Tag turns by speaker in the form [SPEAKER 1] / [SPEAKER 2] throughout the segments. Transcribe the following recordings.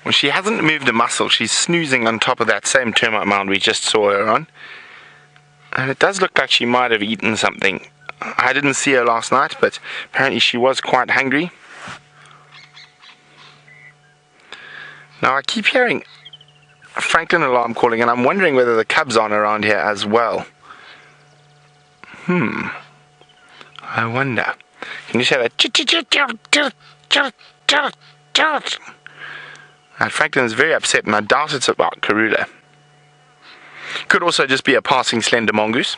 [SPEAKER 1] Well, she hasn't moved a muscle. She's snoozing on top of that same termite mound we just saw her on. And it does look like she might have eaten something. I didn't see her last night, but apparently she was quite hungry. Now I keep hearing a Franklin alarm calling, and I'm wondering whether the cubs aren't around here as well. I wonder. Can you say that? Franklin is very upset, and I doubt it's about Karula. Could also just be a passing slender mongoose.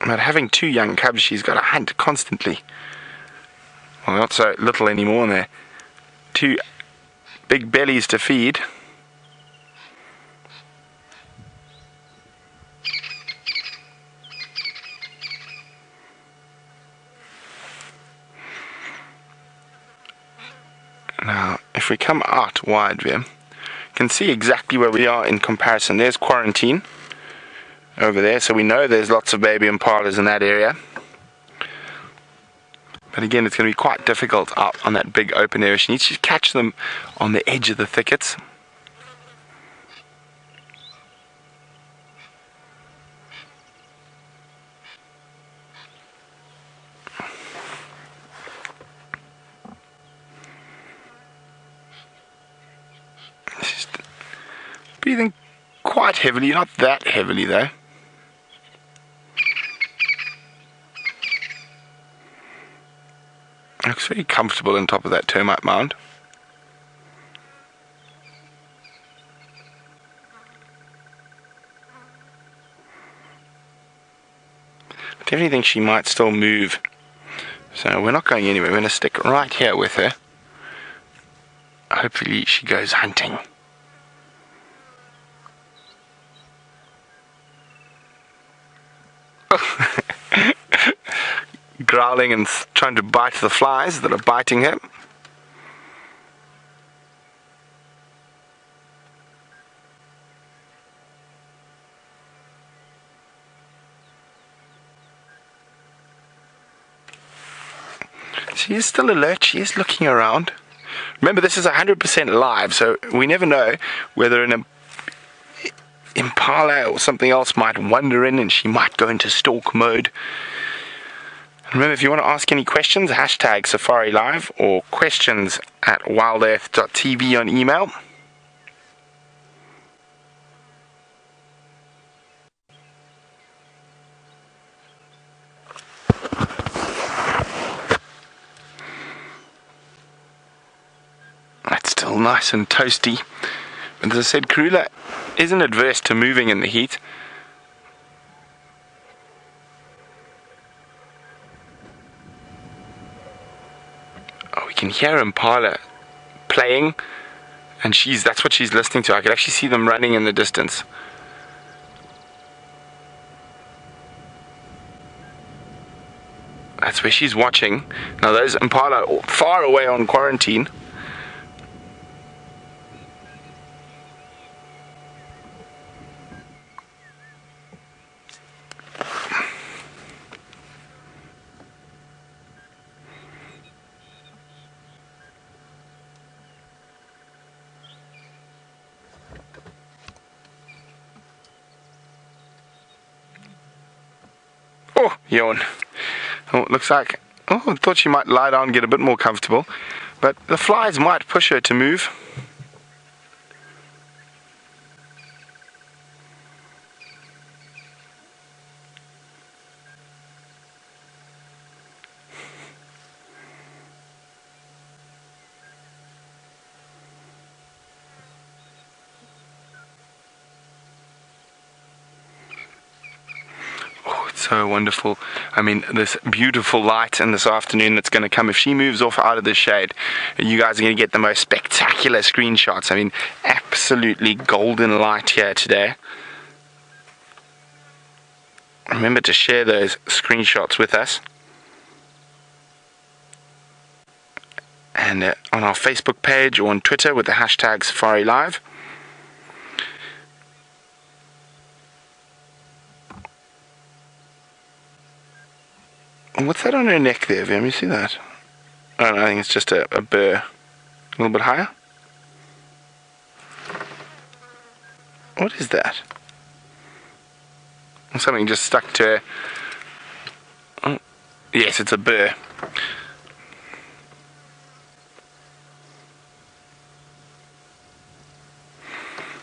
[SPEAKER 1] But having 2 young cubs, she's got to hunt constantly. Well, not so little anymore, and they're 2 big bellies to feed. Now, if we come out wide here, you can see exactly where we are in comparison. There's quarantine over there, so we know there's lots of baby impalas in that area. But again, it's going to be quite difficult out on that big open area. She needs to catch them on the edge of the thickets. She's breathing quite heavily, not that heavily though. Looks very comfortable on top of that termite mound. I definitely think she might still move. So we're not going anywhere. We're going to stick right here with her. Hopefully she goes hunting. Growling and trying to bite the flies that are biting him. She is still alert. She is looking around. Remember, this is 100% live, so we never know whether an impala or something else might wander in and she might go into stalk mode. Remember, if you want to ask any questions, hashtag Safari Live or questions at WildEarthTV on email. That's still nice and toasty. But as I said, Karula isn't adverse to moving in the heat. We can hear impala playing, and that's what she's listening to. I could actually see them running in the distance. That's where she's watching. Now those impala are far away on quarantine. Oh, yawn. Oh, it looks like... Oh, I thought she might lie down and get a bit more comfortable. But the flies might push her to move. So wonderful. I mean, this beautiful light in this afternoon that's going to come. If she moves off out of the shade, you guys are going to get the most spectacular screenshots. I mean, absolutely golden light here today. Remember to share those screenshots with us. and on our Facebook page or on Twitter with the hashtag Safari Live. What's that on her neck there, Let me see that. Oh, no, I think it's just a burr. A little bit higher. What is that? Something just stuck to her. Oh, yes, it's a burr.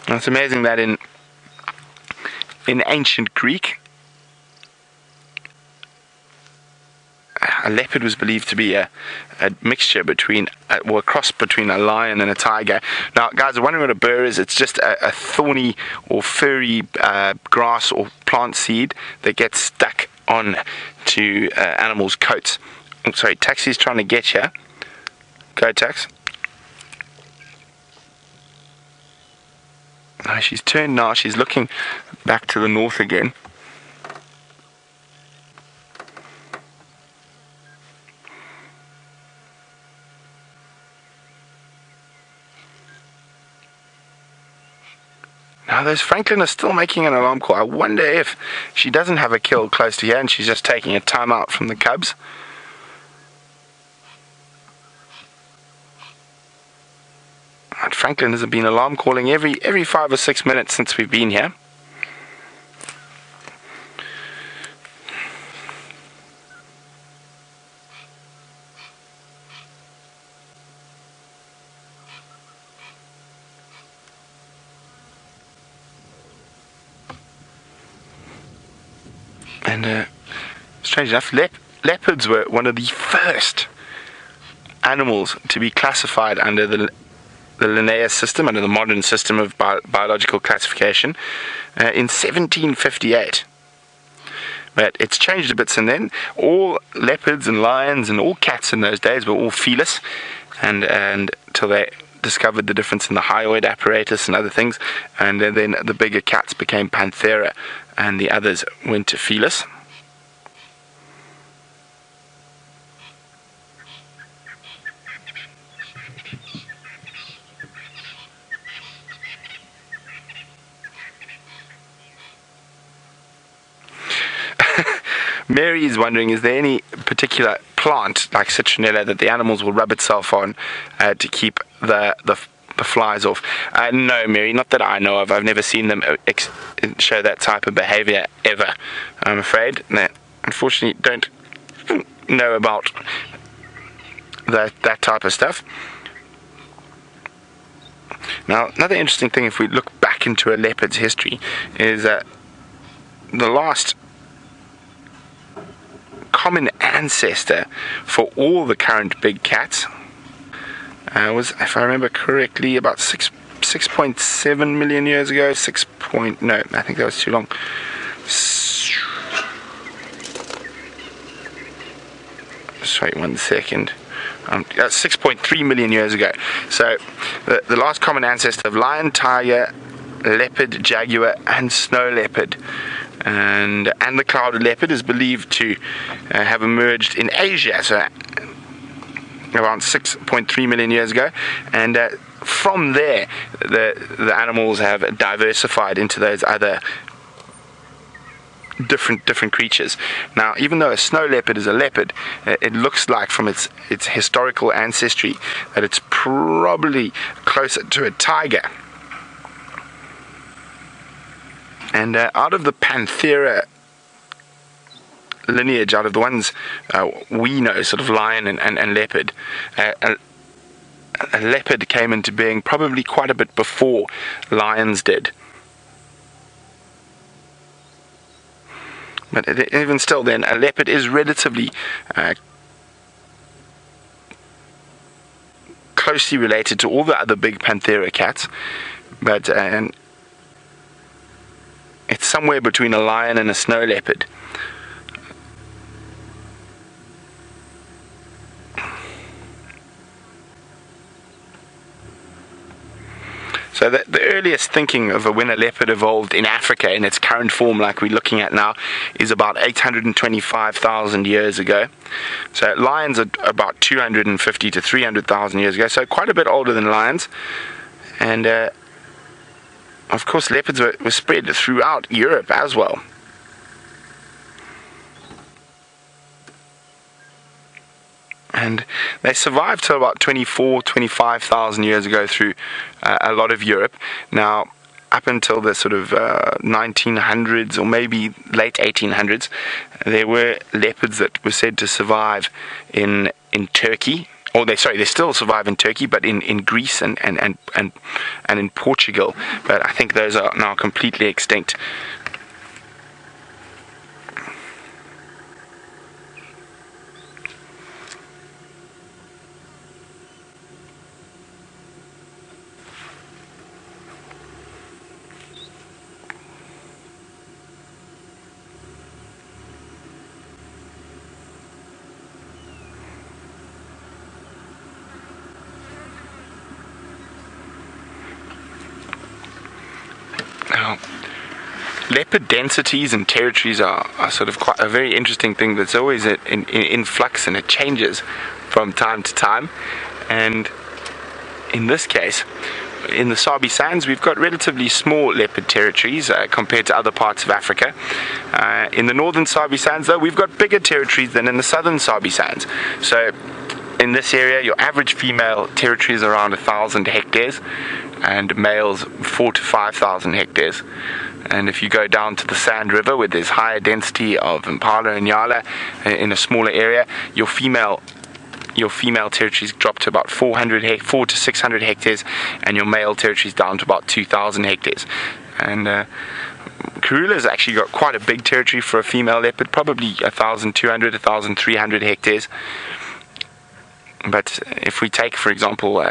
[SPEAKER 1] Now, it's amazing that in ancient Greek, a leopard was believed to be a mixture between, a cross between a lion and a tiger. Now, guys are wondering what a burr is. It's just a thorny or furry grass or plant seed that gets stuck on to animals' coats. Oh, sorry, Taxi's trying to get you. Go, Tax. No, she's turned now. She's looking back to the north again. Now, those Franklin are still making an alarm call. I wonder if she doesn't have a kill close to here and she's just taking a time out from the cubs. And Franklin has been alarm calling every 5 or 6 minutes since we've been here. And strange enough, leopards were one of the first animals to be classified under the Linnaeus system, under the modern system of biological classification, in 1758. But it's changed a bit since then. All leopards and lions and all cats in those days were all felis, and until they discovered the difference in the hyoid apparatus and other things, and then the bigger cats became panthera, and the others went to felis. Mary is wondering, is there any particular plant like citronella that the animals will rub itself on to keep the flies off? No, Mary, not that I know of. I've never seen them show that type of behavior ever, I'm afraid. No, unfortunately, don't know about that type of stuff. Now, another interesting thing, if we look back into a leopard's history, is that the last common ancestor for all the current big cats was, if I remember correctly, about 6.7 million years ago. No, I think that was too long. Just wait 1 second. 6.3 million years ago. So the last common ancestor of lion, tiger, leopard, jaguar, and snow leopard. And the clouded leopard is believed to have emerged in Asia, so around 6.3 million years ago, and from there the animals have diversified into those other different creatures. Now, even though a snow leopard is a leopard, it looks like from its historical ancestry that it's probably closer to a tiger. And out of the Panthera lineage, out of the ones we know, sort of lion and leopard, a leopard came into being probably quite a bit before lions did. But even still then, a leopard is relatively closely related to all the other big Panthera cats, but it's somewhere between a lion and a snow leopard. So the earliest thinking of when a leopard evolved in Africa in its current form, like we're looking at now, is about 825,000 years ago. So lions are about 250 to 300,000 years ago, so quite a bit older than lions. And of course leopards were spread throughout Europe as well. And they survived till about 25,000 years ago through a lot of Europe. Now, up until the sort of 1900s or maybe late 1800s, there were leopards that were said to survive in Turkey. Or they still survive in Turkey, but in Greece and in Portugal. But I think those are now completely extinct. Now, leopard densities and territories are sort of quite a very interesting thing that's always in flux, and it changes from time to time. And in this case, in the Sabi Sands, we've got relatively small leopard territories compared to other parts of Africa. In the northern Sabi Sands, though, we've got bigger territories than in the southern Sabi Sands. So in this area, your average female territory is around 1,000 hectares, and males 4,000 to 5,000 hectares. And if you go down to the Sand River, where there's higher density of impala and yala in a smaller area, your female territories drop to about 400 to 600 hectares, and your male territories down to about 2,000 hectares. And Karula's actually got quite a big territory for a female leopard, probably 1,200, 1,300 hectares. But if we take, for example,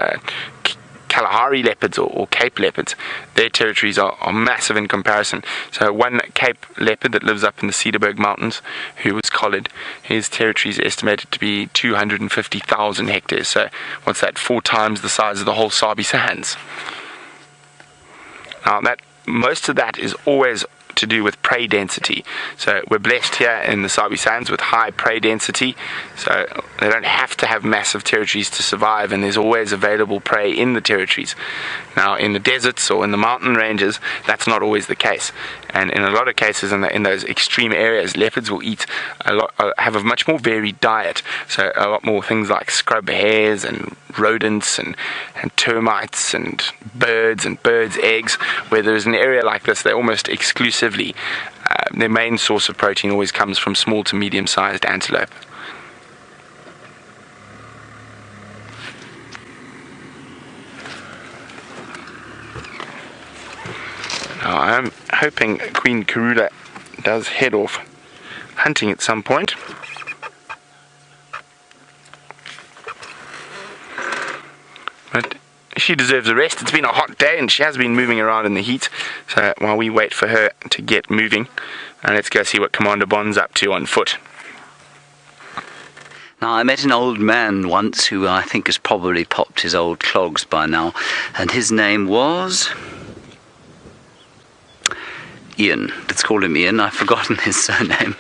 [SPEAKER 1] Kalahari leopards or Cape leopards, their territories are massive in comparison. So one Cape leopard that lives up in the Cedarburg Mountains, who was collared, his territory is estimated to be 250,000 hectares. So what's that? 4 times the size of the whole Sabi Sands. Now most of that is always to do with prey density. So we're blessed here in the Sabi Sands with high prey density, so they don't have to have massive territories to survive, and there's always available prey in the territories. Now in the deserts or in the mountain ranges, that's not always the case, and in a lot of cases in those extreme areas, leopards will eat have a much more varied diet, so a lot more things like scrub hares and rodents and termites and birds eggs. Where there's an area like this, they almost exclusively their main source of protein always comes from small to medium-sized antelope. Now I'm hoping Queen Karula does head off hunting at some point. But she deserves a rest. It's been a hot day and she has been moving around in the heat. So while we wait for her to get moving, let's go see what Commander Bond's up to on foot.
[SPEAKER 2] Now, I met an old man once who I think has probably popped his old clogs by now, and his name was Ian. Let's call him Ian. I've forgotten his surname.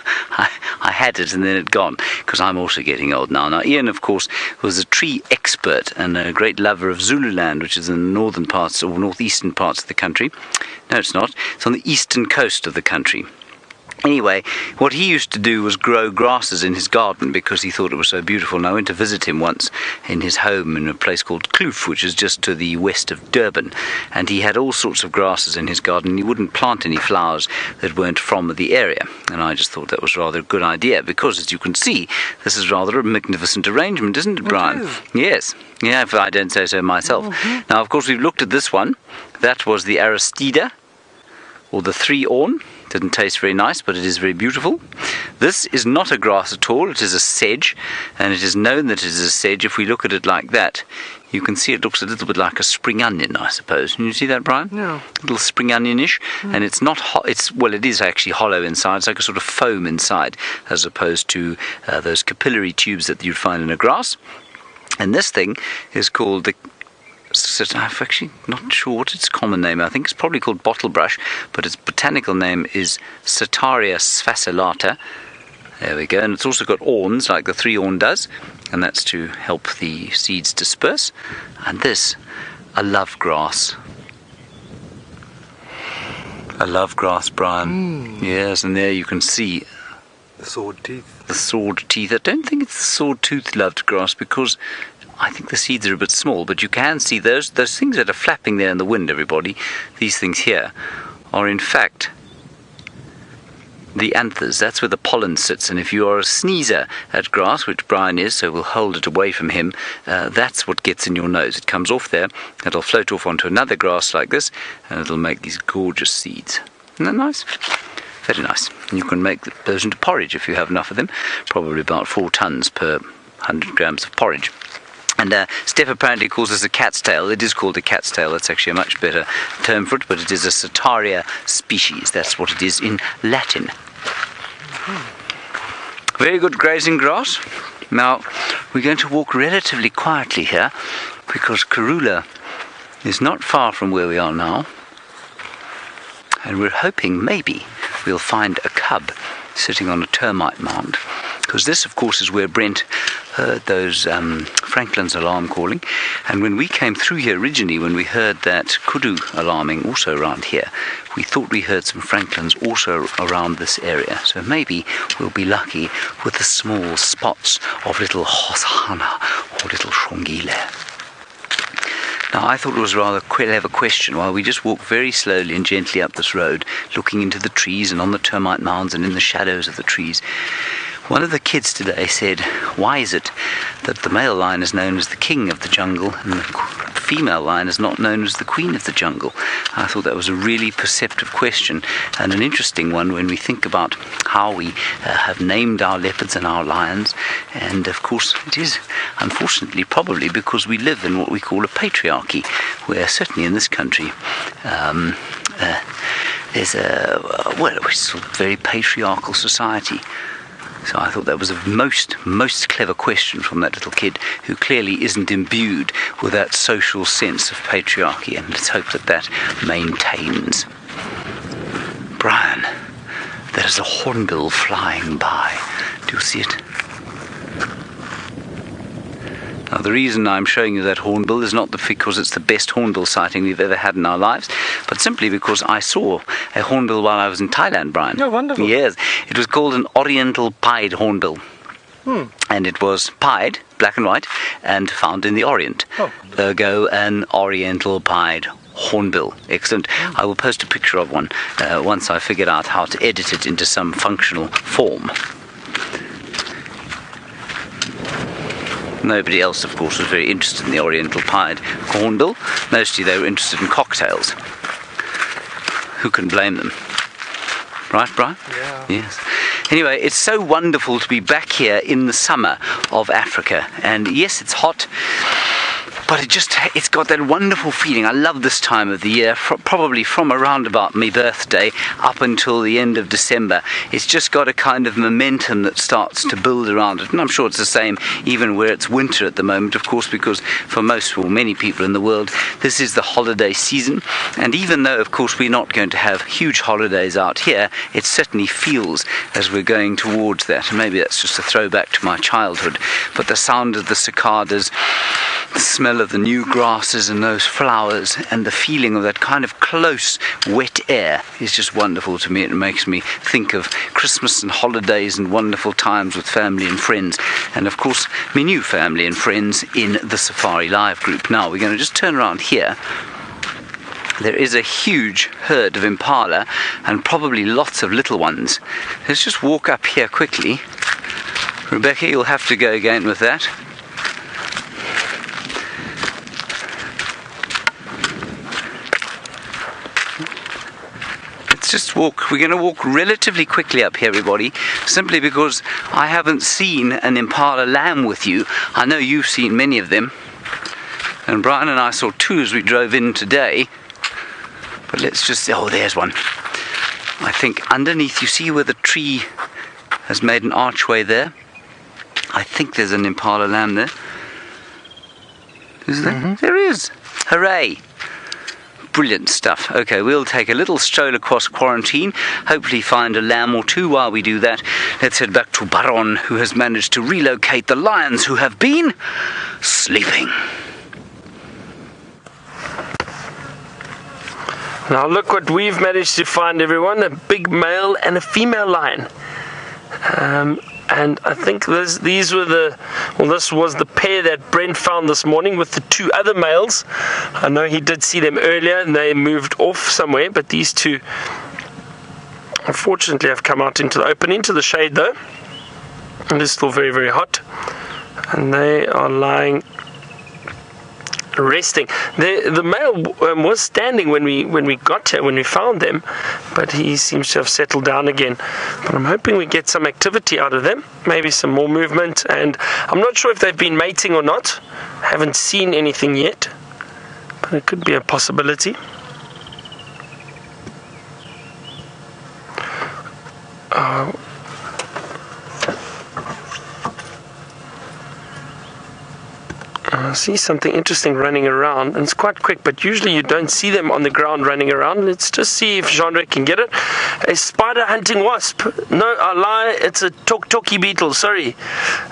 [SPEAKER 2] I had it and then it gone, because I'm also getting old now. Now, Ian, of course, was a tree expert and a great lover of Zululand, which is in the northern parts or northeastern parts of the country. No, it's not. It's on the eastern coast of the country. Anyway, what he used to do was grow grasses in his garden because he thought it was so beautiful. And I went to visit him once in his home in a place called Kloof, which is just to the west of Durban. And he had all sorts of grasses in his garden. He wouldn't plant any flowers that weren't from the area. And I just thought that was rather a good idea because, as you can see, this is rather a magnificent arrangement, isn't it, Brian?
[SPEAKER 1] It is.
[SPEAKER 2] Yes. Yeah, if I don't say so myself. Mm-hmm. Now, of course, we've looked at this one. That was the Aristida, or the 3-awn. Didn't taste very nice, but it is very beautiful. This is not a grass at all. It is a sedge, and it is known that it is a sedge. If we look at it like that, you can see it looks a little bit like a spring onion, I suppose. Can you see that, Brian?
[SPEAKER 1] Yeah.
[SPEAKER 2] A little spring onionish, and it's not it is actually hollow inside. It's like a sort of foam inside, as opposed to those capillary tubes that you'd find in a grass. And this thing is called the I'm actually not sure what its common name. I think it's probably called bottlebrush, but its botanical name is Setaria sphaculata. There we go. And it's also got awns, like the three-awn does, and that's to help the seeds disperse. And this, a love grass. A love grass, Brian. Yes, and there you can see
[SPEAKER 1] The sword teeth.
[SPEAKER 2] the sword teeth. I don't think it's the sword-toothed loved grass, because I think the seeds are a bit small, but you can see those things that are flapping there in the wind, everybody. These things here are in fact the anthers. That's where the pollen sits, and if you are a sneezer at grass, which Brian is, so we'll hold it away from him, that's what gets in your nose. It comes off there, it'll float off onto another grass like this, and it'll make these gorgeous seeds. Isn't that nice? Very nice. And you can make those into porridge if you have enough of them, probably about 4 tons per 100 grams of porridge. And Steph apparently calls this a cat's tail. It is called a cat's tail. That's actually a much better term for it, but it is a Setaria species. That's what it is in Latin. Very good grazing grass. Now, we're going to walk relatively quietly here, because Karula is not far from where we are now. And we're hoping maybe we'll find a cub sitting on a termite mound. Because this, of course, is where Brent heard those Franklin's alarm calling. And when we came through here originally, when we heard that kudu alarming also around here, we thought we heard some Franklins also around this area. So maybe we'll be lucky with the small spots of little Hosanna or little Shongile. Now, I thought it was a rather clever question. While we just walk very slowly and gently up this road, looking into the trees and on the termite mounds and in the shadows of the trees, one of the kids today said, why is it that the male lion is known as the king of the jungle and the female lion is not known as the queen of the jungle? I thought that was a really perceptive question, and an interesting one when we think about how we have named our leopards and our lions. And of course it is unfortunately probably because we live in what we call a patriarchy, where certainly in this country there's a sort of very patriarchal society. So I thought that was a most clever question from that little kid, who clearly isn't imbued with that social sense of patriarchy, and let's hope that that maintains. Brian, there's a hornbill flying by. Do you see it? Now, the reason I'm showing you that hornbill is not because it's the best hornbill sighting we've ever had in our lives, but simply because I saw a hornbill while I was in Thailand, Brian.
[SPEAKER 1] Oh, wonderful.
[SPEAKER 2] Yes. It was called an oriental pied hornbill. And it was pied, black and white, and found in the Orient. Ergo, an oriental pied hornbill. Excellent. I will post a picture of one once I figured out how to edit it into some functional form. Nobody else, of course, was very interested in the oriental pied hornbill. Mostly they were interested in cocktails. Who can blame them? Right, Brian?
[SPEAKER 1] Yeah.
[SPEAKER 2] Yes. Anyway, it's so wonderful to be back here in the summer of Africa. And yes, it's hot, but it's got that wonderful feeling. I love this time of the year, probably from around about my birthday up until the end of December. It's just got a kind of momentum that starts to build around it. And I'm sure it's the same even where it's winter at the moment, of course, because for many people in the world, this is the holiday season. And even though, of course, we're not going to have huge holidays out here, it certainly feels as we're going towards that. And maybe that's just a throwback to my childhood. But the sound of the cicadas, the smell of the new grasses and those flowers, and the feeling of that kind of close, wet air is just wonderful to me. It makes me think of Christmas and holidays and wonderful times with family and friends. And of course, my new family and friends in the Safari Live group. Now, we're going to just turn around here. There is a huge herd of impala and probably lots of little ones. Let's just walk up here quickly. Rebecca, you'll have to go again with that. Just walk. We're going to walk relatively quickly up here, everybody, simply because I haven't seen an impala lamb with you. I know you've seen many of them, and Brian and I saw 2 as we drove in today. But let's just, there's one. I think underneath, you see where the tree has made an archway there? I think there's an impala lamb there. Is there? There is. Hooray. Brilliant stuff. Okay, we'll take a little stroll across quarantine, hopefully find a lamb or two while we do that. Let's head back to Byron, who has managed to relocate the lions who have been sleeping.
[SPEAKER 3] Now look what we've managed to find, everyone. A big male and a female lion. And I think this was the pair that Brent found this morning with the two other males. I know he did see them earlier and they moved off somewhere, but these two unfortunately have come out into the open, into the shade though. It is still very, very hot. And they are lying resting. The male was standing when we got here, when we found them, but he seems to have settled down again. But I'm hoping we get some activity out of them, maybe some more movement, and I'm not sure if they've been mating or not. I haven't seen anything yet, but it could be a possibility. I see something interesting running around, and it's quite quick, but usually you don't see them on the ground running around. Let's just see if Jean can get it. A spider hunting wasp. No, I lie, it's a TokToki Beetle. Sorry,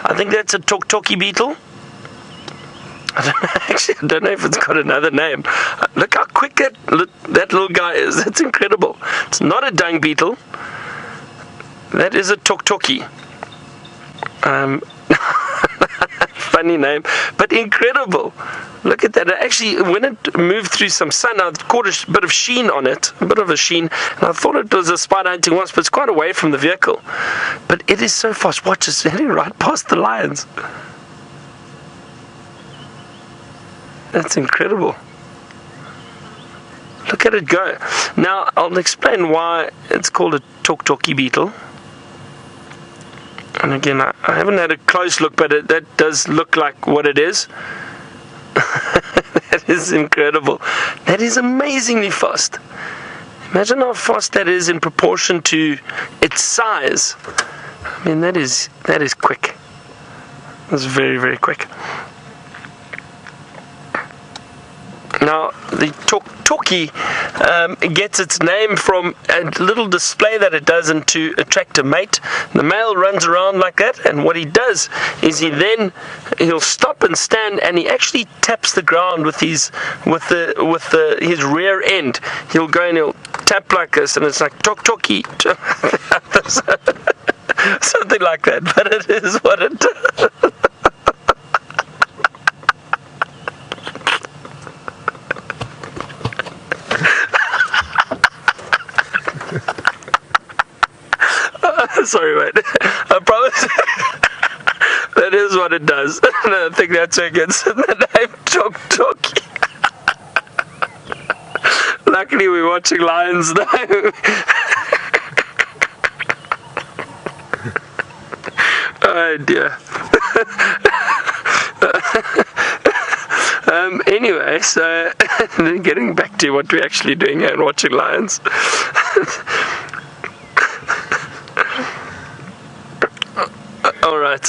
[SPEAKER 3] I think that's a TokToki Beetle. I don't know if it's got another name. Look how quick that little guy is. That's incredible. It's not a dung beetle. That is a TokToki. Funny name, but incredible. Look at that. Actually, when it moved through some sun, I caught a bit of sheen on it, a bit of a sheen, and I thought it was a spider hunting wasp, but it's quite away from the vehicle. But it is so fast. Watch, it's heading right past the lions. That's incredible. Look at it go. Now, I'll explain why it's called a TokToki Beetle. And again, I haven't had a close look, but that does look like what it is. That is incredible. That is amazingly fast. Imagine how fast that is in proportion to its size. I mean, that is quick. That's very, very quick. Now, the TokToki gets its name from a little display that it does to attract a mate. The male runs around like that, and what he does is he'll stop and stand, and he actually taps the ground with his rear end. He'll go and he'll tap like this, and it's like TokToki, something like that. But it is what it does. Sorry, mate. I promise. That is what it does. And I think that's where it gets the name TokToki. Luckily, we're watching lions now. Oh dear. Anyway, so getting back to what we're actually doing here and watching lions. Alright,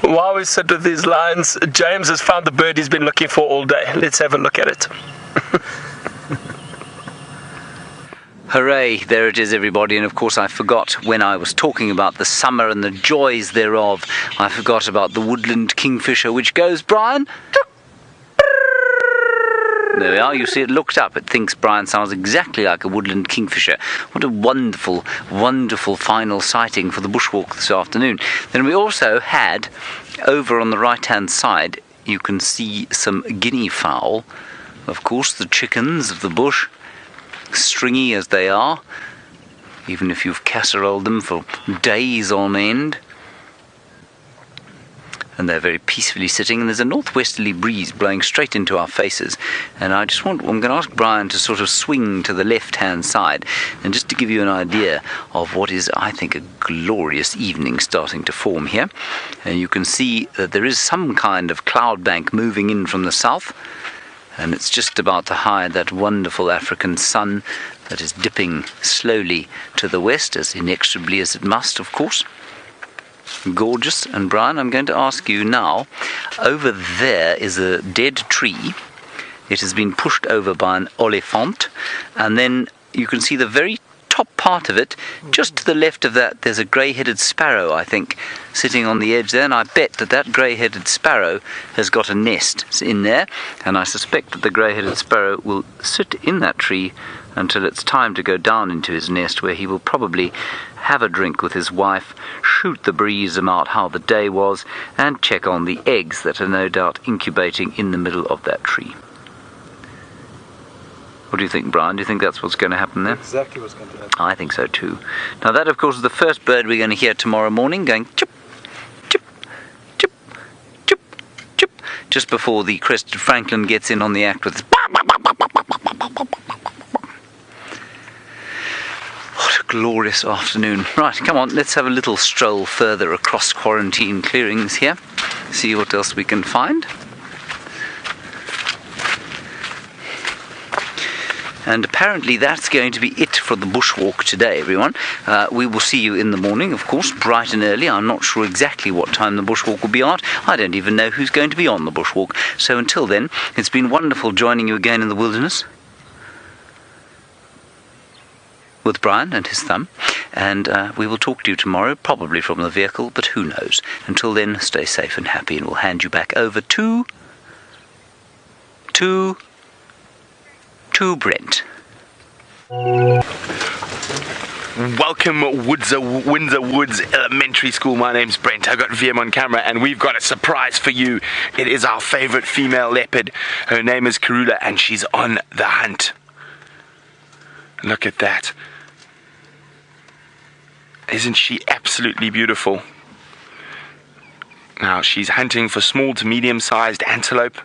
[SPEAKER 3] while we sit with these lions, James has found the bird he's been looking for all day. Let's have a look at it.
[SPEAKER 2] Hooray, there it is, everybody. And of course I forgot, when I was talking about the summer and the joys thereof, I forgot about the woodland kingfisher, which goes, Brian? There we are, you see it looked up. It thinks Brian sounds exactly like a woodland kingfisher. What a wonderful, wonderful final sighting for the bushwalk this afternoon. Then we also had, over on the right-hand side, you can see some guinea fowl. Of course, the chickens of the bush, stringy as they are, even if you've casseroled them for days on end. And they're very peacefully sitting, and there's a northwesterly breeze blowing straight into our faces. And I'm going to ask Brian to sort of swing to the left-hand side, and just to give you an idea of what is, I think, a glorious evening starting to form here. And you can see that there is some kind of cloud bank moving in from the south, and it's just about to hide that wonderful African sun that is dipping slowly to the west, as inexorably as it must, of course. Gorgeous. And Brian, I'm going to ask you now, over there is a dead tree. It has been pushed over by an olifant, and then you can see the very top part of it. Just to the left of that, there's a grey-headed sparrow, I think, sitting on the edge there, and I bet that grey-headed sparrow has got a nest in there, and I suspect that the grey-headed sparrow will sit in that tree until it's time to go down into his nest, where he will probably have a drink with his wife, shoot the breeze about how the day was, and check on the eggs that are no doubt incubating in the middle of that tree. What do you think, Brian? Do you think that's what's going to happen there?
[SPEAKER 4] Exactly what's going to happen.
[SPEAKER 2] I think so too. Now that, of course, is the first bird we're going to hear tomorrow morning, going chip, chip, chip, chip, chip, just before the crested francolin gets in on the act with his What a glorious afternoon. Right, come on, let's have a little stroll further across quarantine clearings here. See what else we can find. And apparently that's going to be it for the bushwalk today, everyone. We will see you in the morning, of course, bright and early. I'm not sure exactly what time the bushwalk will be out. I don't even know who's going to be on the bushwalk. So until then, it's been wonderful joining you again in the wilderness with Brian and his thumb. And we will talk to you tomorrow, probably from the vehicle, but who knows. Until then, stay safe and happy, and we'll hand you back over to Brent.
[SPEAKER 1] Welcome, Windsor Woods Elementary School. My name's Brent. I've got VM on camera, and we've got a surprise for you. It is our favorite female leopard. Her name is Karula, and she's on the hunt. Look at that. Isn't she absolutely beautiful? Now, she's hunting for small to medium-sized antelope.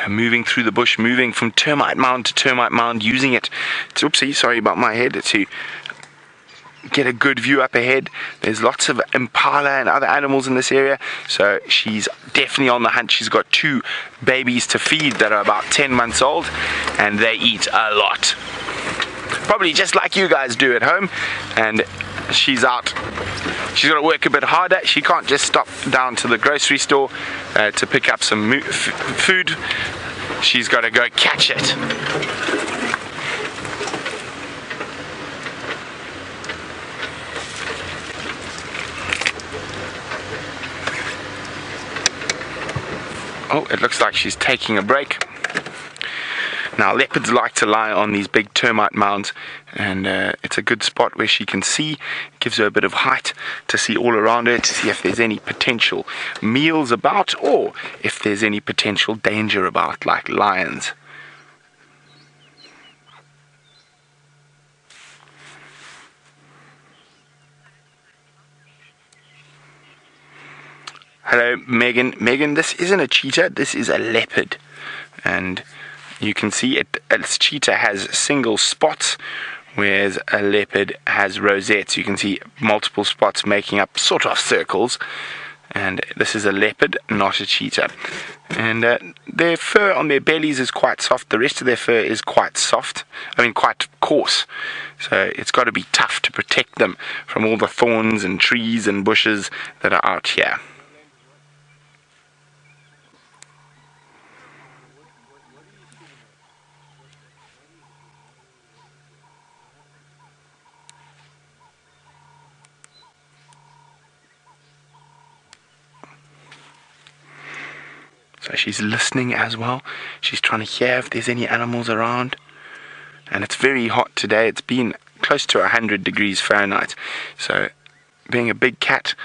[SPEAKER 1] Moving through the bush, moving from termite mound to termite mound, using it to, oopsie, sorry about my head, to get a good view up ahead. There's lots of impala and other animals in this area, so she's definitely on the hunt. She's got 2 babies to feed that are about 10 months old, and they eat a lot. Probably just like you guys do at home, and she's out. She's got to work a bit harder. She can't just stop down to the grocery store to pick up some food. She's got to go catch it. Oh, it looks like she's taking a break. Now, leopards like to lie on these big termite mounds, and it's a good spot where she can see. It gives her a bit of height to see all around her, to see if there's any potential meals about, or if there's any potential danger about, like lions. Hello, Megan. Megan, this isn't a cheetah, this is a leopard. And you can see its cheetah has single spots, whereas a leopard has rosettes. You can see multiple spots making up sort of circles. And this is a leopard, not a cheetah. And their fur on their bellies is quite soft. The rest of their fur is quite soft. Quite coarse. So it's got to be tough to protect them from all the thorns and trees and bushes that are out here. So she's listening as well. She's trying to hear if there's any animals around. And it's very hot today. It's been close to 100 degrees Fahrenheit. So being a big cat,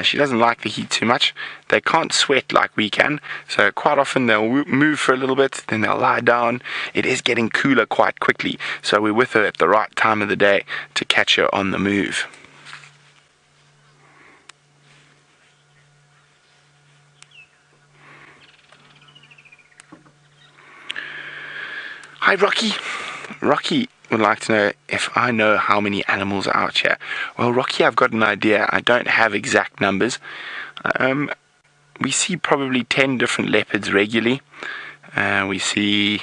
[SPEAKER 1] she doesn't like the heat too much. They can't sweat like we can. So quite often they'll move for a little bit, then they'll lie down. It is getting cooler quite quickly. So we're with her at the right time of the day to catch her on the move. Hi, Rocky. Rocky would like to know if I know how many animals are out here. Well, Rocky, I've got an idea. I don't have exact numbers. We see probably 10 different leopards regularly. We see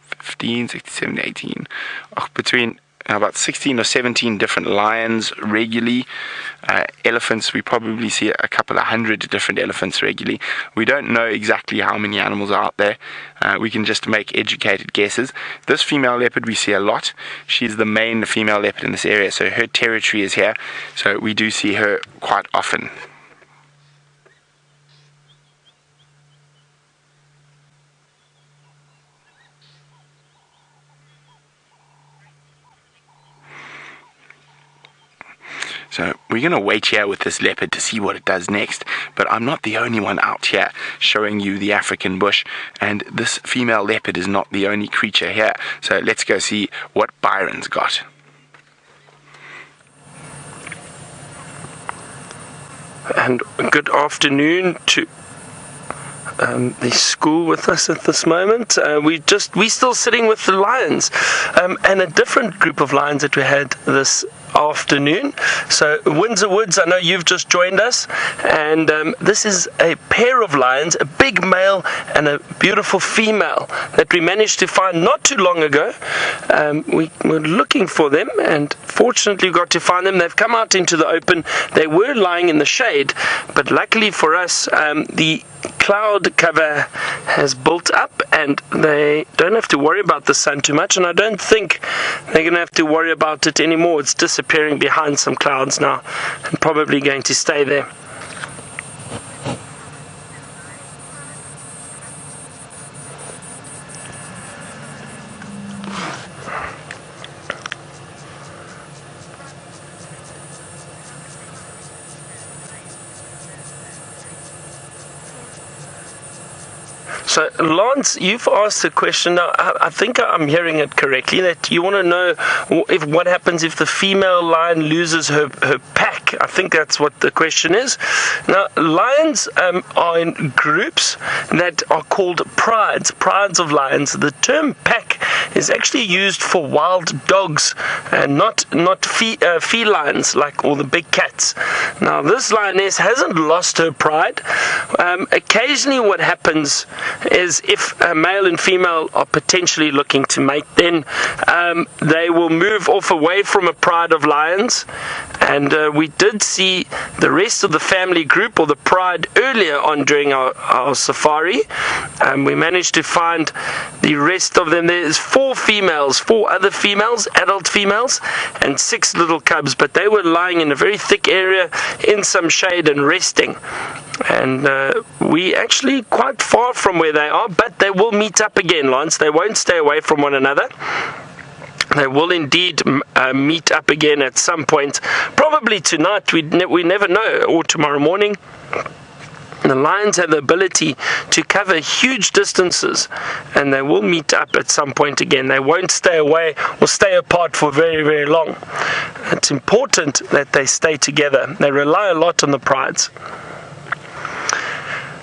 [SPEAKER 1] 15, 16, 17, 18. Between about 16 or 17 different lions regularly. Elephants, we probably see a couple of hundred different elephants regularly. We don't know exactly how many animals are out there. We can just make educated guesses. This female leopard we see a lot. She's the main female leopard in this area, so her territory is here. So we do see her quite often. So we're going to wait here with this leopard to see what it does next. But I'm not the only one out here showing you the African bush. And this female leopard is not the only creature here. So let's go see what Byron's got.
[SPEAKER 3] And good afternoon to the school with us at this moment. We're still sitting with the lions, and a different group of lions that we had this afternoon. So Windsor Woods, I know you've just joined us, and this is a pair of lions, a big male and a beautiful female that we managed to find not too long ago. We were looking for them, and fortunately got to find them. They've come out into the open. They were lying in the shade, but luckily for us, the cloud cover has built up and they don't have to worry about the sun too much, and I don't think they're going to have to worry about it anymore. It's disappearing behind some clouds now and probably going to stay there. So, Lance, you've asked a question. Now, I think I'm hearing it correctly, that you want to know what happens if the female lion loses her pack. I think that's what the question is. Now, lions are in groups that are called prides of lions. The term pack is actually used for wild dogs and not felines like all the big cats. Now, this lioness hasn't lost her pride. Occasionally what happens is if a male and female are potentially looking to mate, then they will move off away from a pride of lions. And we did see the rest of the family group or the pride earlier on during our safari. We managed to find the rest of them. There's four other females, adult females, and 6 little cubs, but they were lying in a very thick area in some shade and resting. And we actually quite far from where they are, but they will meet up again, Lance. They won't stay away from one another. They will indeed meet up again at some point, probably tonight, we never know, or tomorrow morning. The lions have the ability to cover huge distances, and they will meet up at some point again. They won't stay away or stay apart for very, very long. It's important that they stay together. They rely a lot on the prides.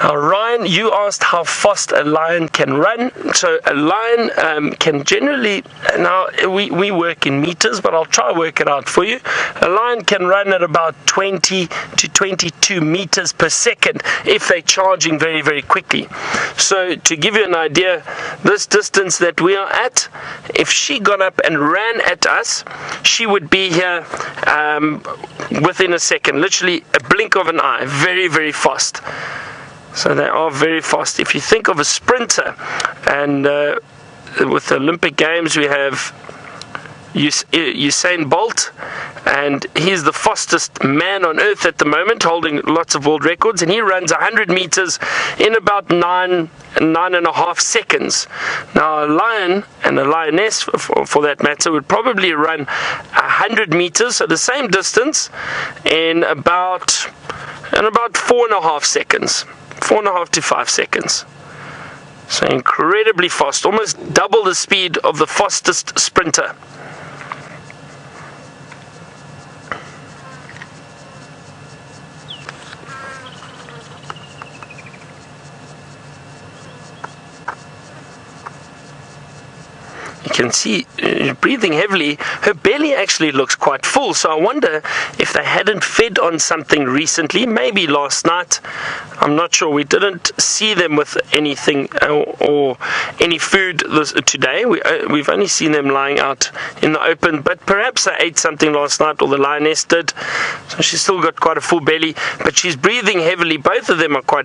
[SPEAKER 3] Now, Ryan, you asked how fast a lion can run. So a lion can generally, now we work in meters, but I'll try to work it out for you. A lion can run at about 20 to 22 meters per second if they're charging very, very quickly. So to give you an idea, this distance that we are at, if she got up and ran at us, she would be here within a second, literally a blink of an eye, very, very fast. So they are very fast. If you think of a sprinter, and with the Olympic Games we have Usain Bolt, and he's the fastest man on earth at the moment, holding lots of world records, and he runs 100 meters in about 9.5 seconds. Now a lion and a lioness, for that matter, would probably run 100 meters, so the same distance, in about 4.5 seconds. 4.5 to 5 seconds. So incredibly fast, almost double the speed of the fastest sprinter. You can see breathing heavily. Her belly actually looks quite full, so I wonder if they hadn't fed on something recently, maybe last night. I'm not sure. We didn't see them with anything or any food today. We've only seen them lying out in the open, but perhaps they ate something last night, or the lioness did. So she's still got quite a full belly, but she's breathing heavily. Both of them are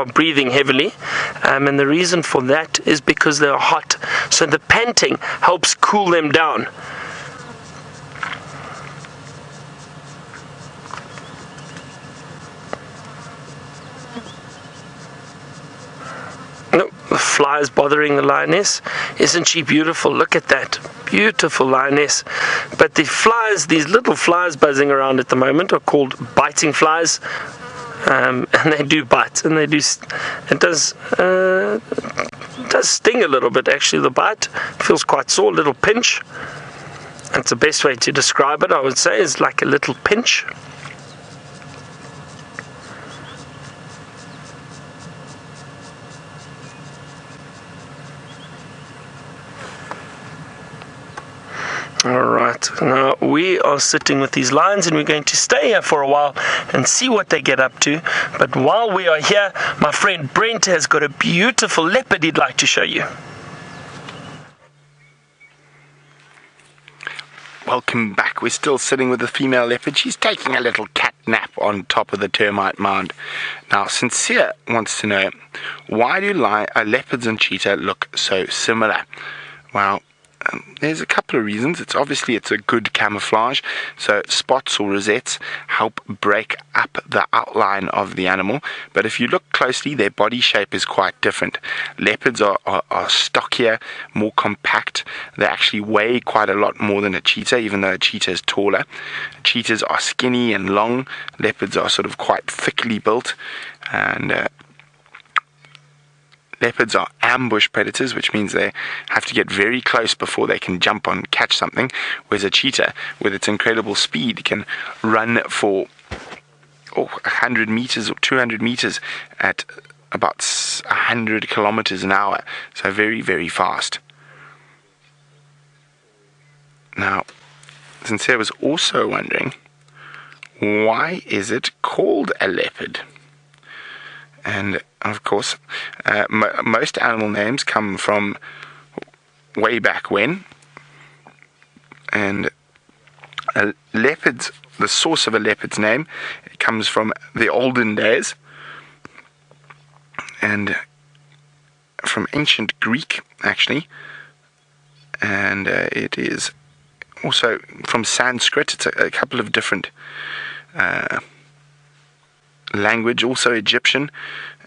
[SPEAKER 3] breathing heavily, and the reason for that is because they're hot. So the panting helps cool them down. No, the fly is bothering the lioness. Isn't she beautiful? Look at that. Beautiful lioness. But the flies, these little flies buzzing around at the moment, are called biting flies. And they do bite, and it does sting a little bit. Actually, the bite feels quite sore, a little pinch. That's the best way to describe it, I would say, is like a little pinch. Alright, now we are sitting with these lions, and we're going to stay here for a while and see what they get up to. But while we are here, my friend Brent has got a beautiful leopard he'd like to show you.
[SPEAKER 1] Welcome back. We're still sitting with the female leopard. She's taking a little cat nap on top of the termite mound. Now, Sincere wants to know, why do leopards and cheetah look so similar? Well, there's a couple of reasons. It's a good camouflage. So spots or rosettes help break up the outline of the animal. But if you look closely, their body shape is quite different. Leopards are stockier, more compact. They actually weigh quite a lot more than a cheetah, even though a cheetah is taller. Cheetahs are skinny and long. Leopards are sort of quite thickly built. And leopards are ambush predators, which means they have to get very close before they can jump on and catch something, whereas a cheetah, with its incredible speed, can run for 100 meters or 200 meters at about 100 kilometers an hour, so very, very fast. Now, Sincere was also wondering, why is it called a leopard? And of course, most animal names come from way back when. And the source of a leopard's name, it comes from the olden days, and from ancient Greek, actually. And it is also from Sanskrit. It's a couple of different language, also Egyptian,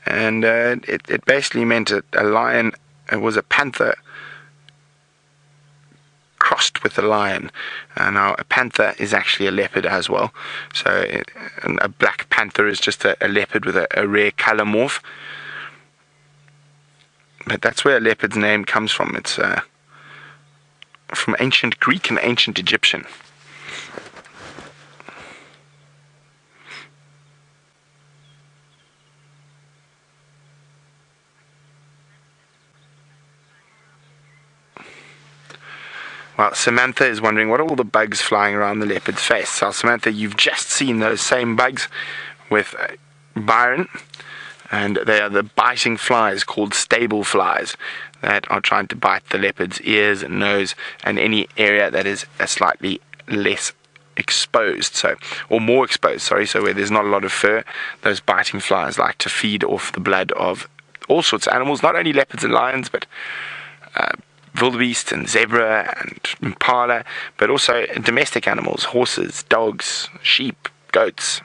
[SPEAKER 1] and it basically meant a lion. It was a panther crossed with a lion. Now a panther is actually a leopard as well, so a black panther is just a leopard with a rare color morph. But that's where a leopard's name comes from. It's from ancient Greek and ancient Egyptian. Well, Samantha is wondering, what are all the bugs flying around the leopard's face? So, Samantha, you've just seen those same bugs with Byron, and they are the biting flies called stable flies that are trying to bite the leopard's ears and nose and any area that is slightly less exposed, or more exposed, so where there's not a lot of fur. Those biting flies like to feed off the blood of all sorts of animals, not only leopards and lions, but wildebeest and zebra and impala, but also domestic animals, horses, dogs, sheep, goats.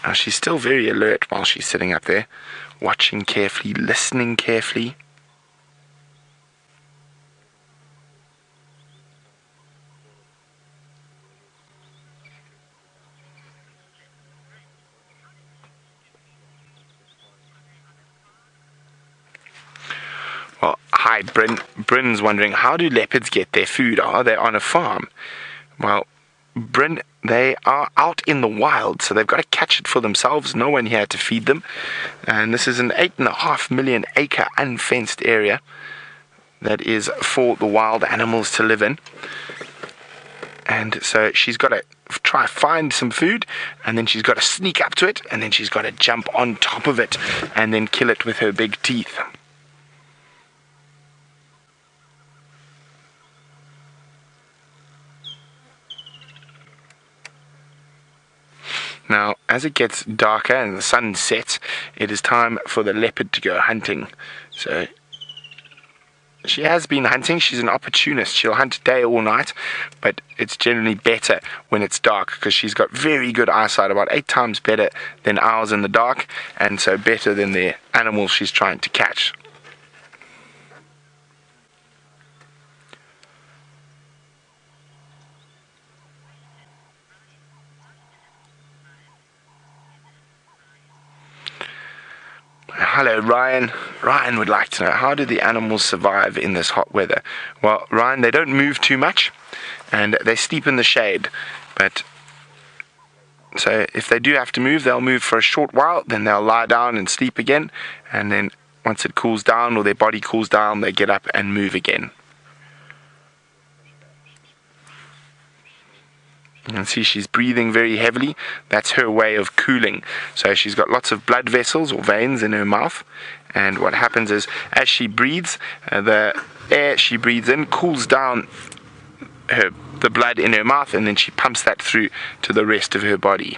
[SPEAKER 1] Now, she's still very alert while she's sitting up there, watching carefully, listening carefully. Well, Hi, Bryn. Bryn's wondering, how do leopards get their food? Are they on a farm? Well, Bryn, they are out in the wild, so they've got to catch it for themselves. No one here to feed them. And this is an 8.5 million acre unfenced area that is for the wild animals to live in. And so she's got to try find some food, and then she's got to sneak up to it, and then she's got to jump on top of it and then kill it with her big teeth. Now, as it gets darker and the sun sets, it is time for the leopard to go hunting. So she has been hunting. She's an opportunist. She'll hunt day or night, but it's generally better when it's dark because she's got very good eyesight, about 8 times better than ours in the dark, and so better than the animals she's trying to catch. Hello, Ryan. Ryan would like to know, how do the animals survive in this hot weather? Well, Ryan, they don't move too much, and they sleep in the shade. But so if they do have to move, they'll move for a short while, then they'll lie down and sleep again, and then once it cools down or their body cools down, they get up and move again. You can see she's breathing very heavily. That's her way of cooling. So she's got lots of blood vessels or veins in her mouth. And what happens is, as she breathes, the air she breathes in cools down the blood in her mouth, and then she pumps that through to the rest of her body.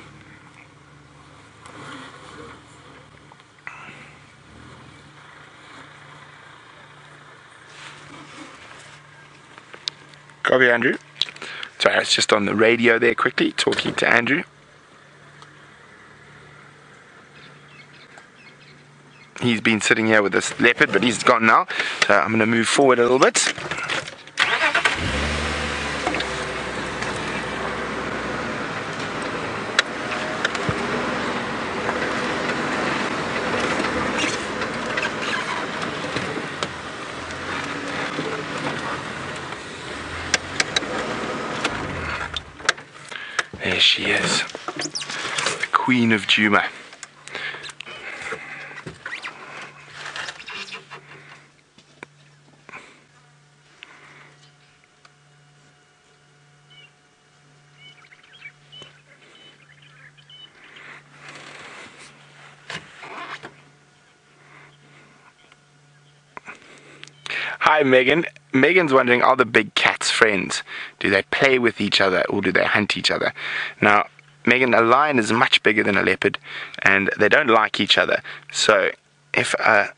[SPEAKER 1] Copy, Andrew. Sorry, I was just on the radio there quickly, talking to Andrew. He's been sitting here with this leopard, but he's gone now. So I'm going to move forward a little bit. There she is, the Queen of Djuma. Hi, Megan. Megan's wondering, are the big cats friends? Do they play with each other or do they hunt each other? Now, Megan, a lion is much bigger than a leopard and they don't like each other. So if a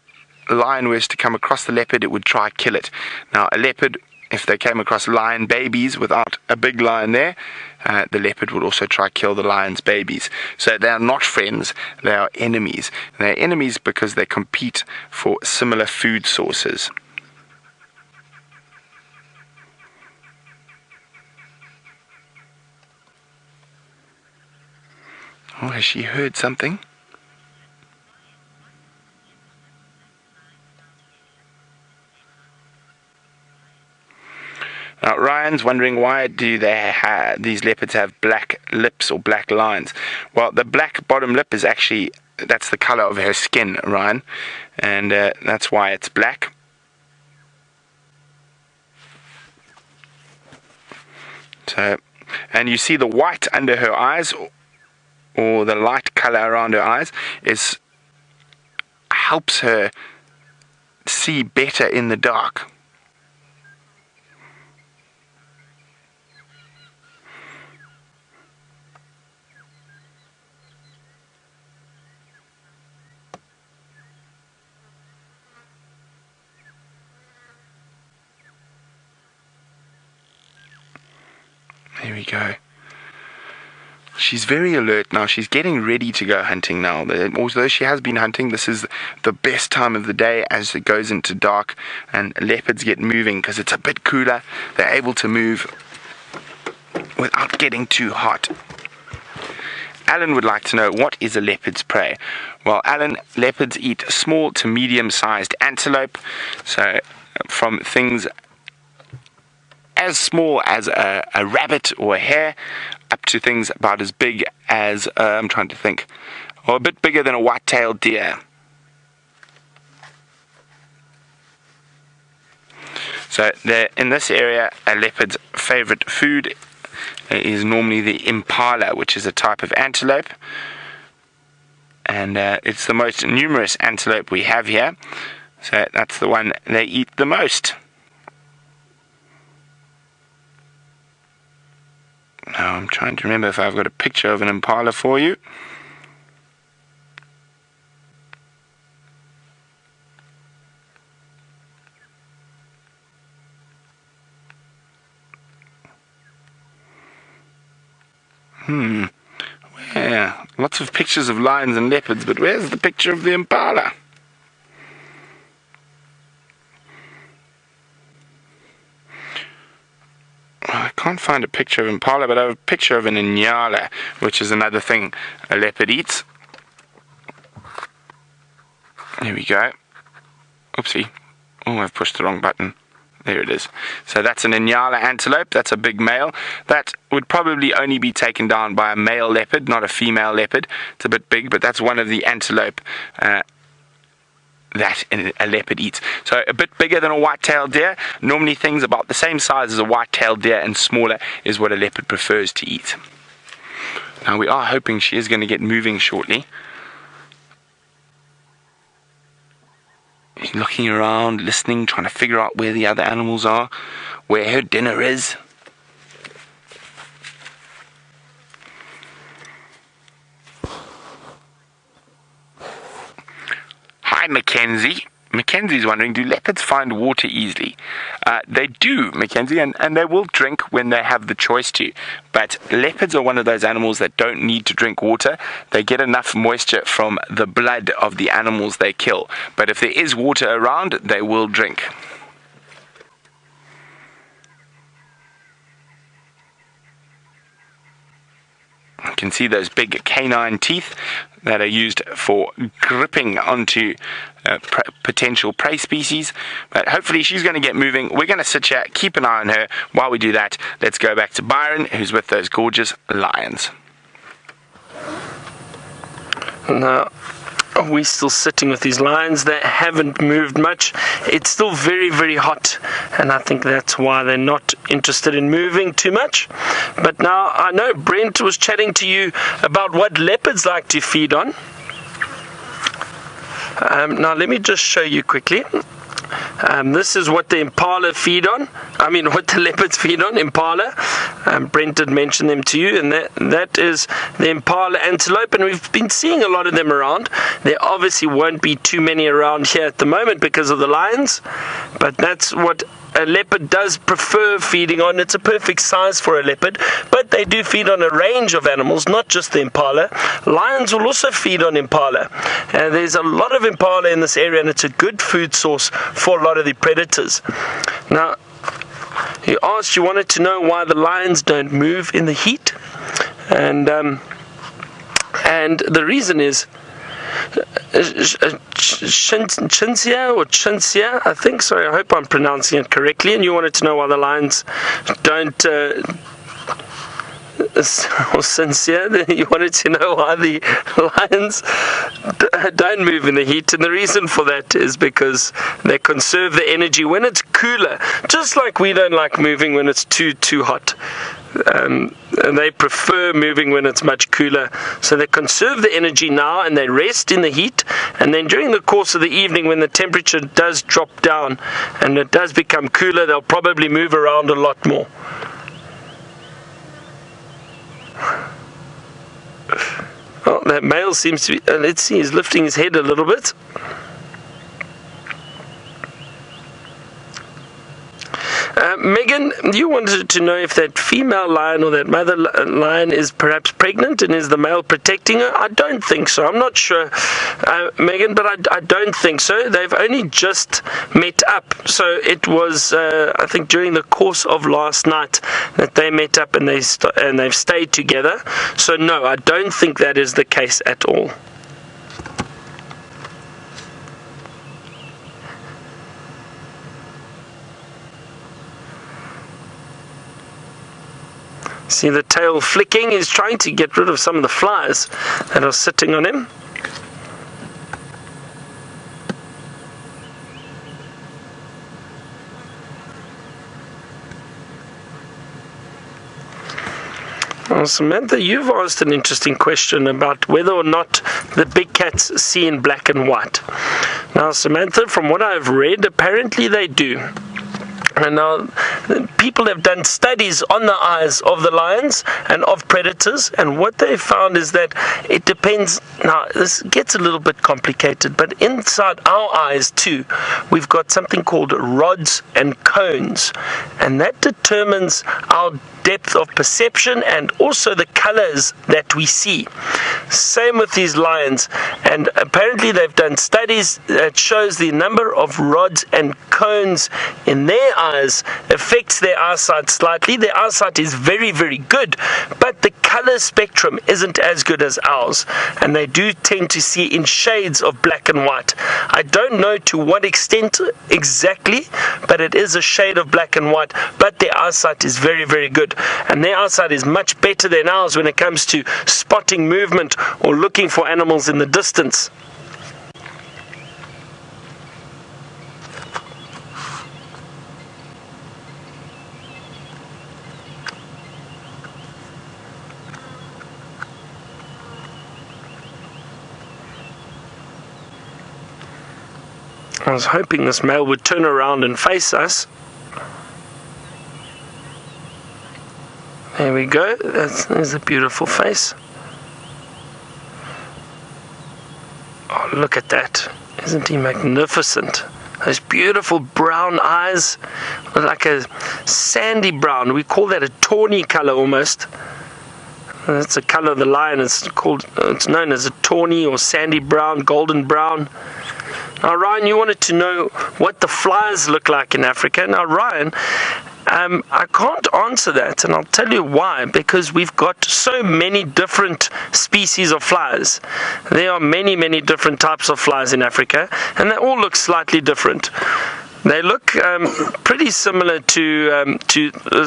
[SPEAKER 1] lion was to come across the leopard, it would try to kill it. Now, a leopard, if they came across lion babies without a big lion there, the leopard would also try to kill the lion's babies. So they are not friends, they are enemies. They're enemies because they compete for similar food sources. Oh, has she heard something? Now, Ryan's wondering, why do these leopards have black lips or black lines? Well, the black bottom lip is actually, that's the color of her skin, Ryan, and that's why it's black. So, and you see the white under her eyes, or the light color around her eyes, helps her see better in the dark. There we go. She's very alert now. She's getting ready to go hunting now. Although she has been hunting, this is the best time of the day as it goes into dark and leopards get moving because it's a bit cooler. They're able to move without getting too hot. Alan would like to know, what is a leopard's prey? Well, Alan, leopards eat small to medium-sized antelope. So from things as small as a rabbit or a hare up to things about as big as, I'm trying to think, or a bit bigger than a white-tailed deer. So in this area, a leopard's favorite food is normally the impala, which is a type of antelope. And it's the most numerous antelope we have here. So that's the one they eat the most. Now I'm trying to remember if I've got a picture of an impala for you. Yeah, lots of pictures of lions and leopards, but where's the picture of the impala? I can't find a picture of impala, but I have a picture of an inyala, which is another thing a leopard eats. Here we go. Oopsie. Oh, I've pushed the wrong button. There it is. So that's an inyala antelope. That's a big male. That would probably only be taken down by a male leopard, not a female leopard. It's a bit big, but that's one of the antelope that a leopard eats. So a bit bigger than a white-tailed deer. Normally things about the same size as a white-tailed deer and smaller is what a leopard prefers to eat. Now we are hoping she is going to get moving shortly. Looking around, listening, trying to figure out where the other animals are, where her dinner is. Hi, Mackenzie. Mackenzie's wondering, do leopards find water easily? They do, Mackenzie, and they will drink when they have the choice to. But leopards are one of those animals that don't need to drink water. They get enough moisture from the blood of the animals they kill. But if there is water around, they will drink. You can see those big canine teeth that are used for gripping onto potential prey species. But hopefully she's going to get moving. We're going to sit here, keep an eye on her. While we do that, let's go back to Byron, who's with those gorgeous lions.
[SPEAKER 3] Now, we're still sitting with these lions. They haven't moved much. It's still very, very hot, and I think that's why they're not interested in moving too much. But now, I know Brent was chatting to you about what leopards like to feed on. Now, let me just show you quickly. This is what the impala feed on. I mean, what the leopards feed on, impala. Brent did mention them to you, and that is the impala antelope, and we've been seeing a lot of them around. There obviously won't be too many around here at the moment because of the lions, but that's what a leopard does prefer feeding on. It's a perfect size for a leopard, but they do feed on a range of animals, not just the impala. Lions will also feed on impala. There's a lot of impala in this area, and it's a good food source for a lot of the predators. Now, you wanted to know why the lions don't move in the heat, and the reason is Chinsia, I think. Sorry, I hope I'm pronouncing it correctly. And you wanted to know why the lions don't. Or Cynthia, you wanted to know why the lions don't move in the heat, and the reason for that is because they conserve the energy when it's cooler, just like we don't like moving when it's too hot. And they prefer moving when it's much cooler, so they conserve the energy now and they rest in the heat, and then during the course of the evening when the temperature does drop down and it does become cooler, they'll probably move around a lot more. Well, that male seems to be, let's see, he's lifting his head a little bit. Megan, you wanted to know if that female lion or that mother lion is perhaps pregnant, and is the male protecting her? I don't think so. I'm not sure, Megan, but I don't think so. They've only just met up. So it was, I think, during the course of last night that they met up and they've stayed together. So no, I don't think that is the case at all. See the tail flicking? He's trying to get rid of some of the flies that are sitting on him. Well, Samantha, you've asked an interesting question about whether or not the big cats see in black and white. Now, Samantha, from what I've read, apparently they do. And now, people have done studies on the eyes of the lions and of predators, and what they found is that it depends. Now, this gets a little bit complicated, but inside our eyes too, we've got something called rods and cones, and that determines our depth of perception and also the colors that we see. Same with these lions, and apparently they've done studies that shows the number of rods and cones in their eyes affects their eyesight slightly. Their eyesight is very, very good, but the color spectrum isn't as good as ours, and they do tend to see in shades of black and white. I don't know to what extent exactly, but it is a shade of black and white, but their eyesight is very, very good. And their eyesight is much better than ours when it comes to spotting movement or looking for animals in the distance. I was hoping this male would turn around and face us. There we go. There's a beautiful face. Oh, look at that. Isn't he magnificent? Those beautiful brown eyes, like a sandy brown. We call that a tawny color almost. That's the color of the lion. It's known as a tawny or sandy brown, golden brown. Now, Ryan, you wanted to know what the flies look like in Africa. Now, Ryan, I can't answer that, and I'll tell you why. Because we've got so many different species of flies. There are many, many different types of flies in Africa, and they all look slightly different. They look pretty similar to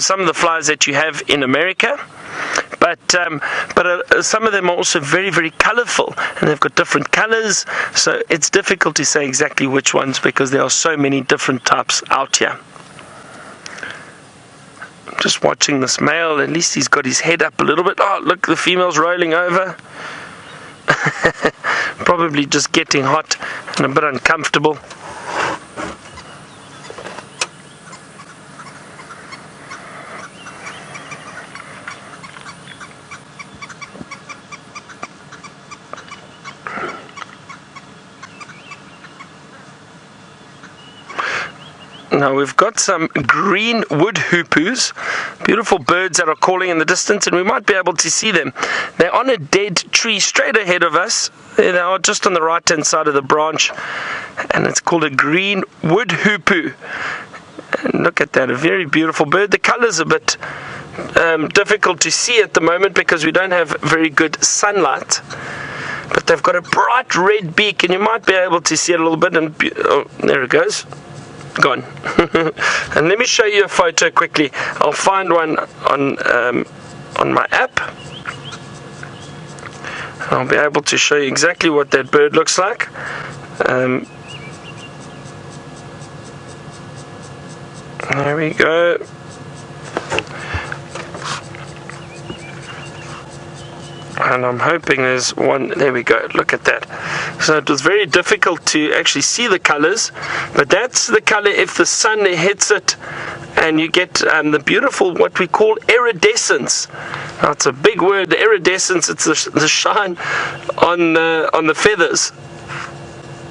[SPEAKER 3] some of the flies that you have in America, but some of them are also very, very colorful, and they've got different colors, so it's difficult to say exactly which ones because there are so many different types out here. Just watching this male, at least he's got his head up a little bit. Oh, look, the female's rolling over. Probably just getting hot and a bit uncomfortable. Now we've got some green wood hoopoes, beautiful birds that are calling in the distance, and we might be able to see them. They're on a dead tree straight ahead of us. There they are, just on the right hand side of the branch, and it's called a green wood hoopoo. And look at that, a very beautiful bird. The color's a bit difficult to see at the moment because we don't have very good sunlight, but they've got a bright red beak, and you might be able to see it a little bit. And oh, there it goes. Gone. And let me show you a photo quickly. I'll find one on my app. I'll be able to show you exactly what that bird looks like. There we go. And I'm hoping there's one. There we go. Look at that. So it was very difficult to actually see the colors, but that's the color if the sun hits it, and you get the beautiful what we call iridescence. Now, it's a big word, the iridescence. It's the shine on the feathers.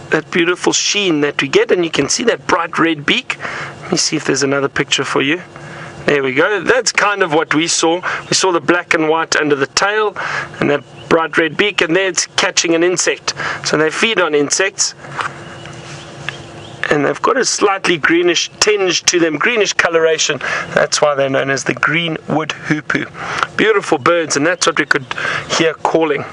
[SPEAKER 3] That beautiful sheen that we get, and you can see that bright red beak. Let me see if there's another picture for you. There we go. That's kind of what we saw. We saw the black and white under the tail and that bright red beak, and there it's catching an insect. So they feed on insects, and they've got a slightly greenish tinge to them, greenish coloration. That's why they're known as the green wood hoopoo. Beautiful birds, and that's what we could hear calling.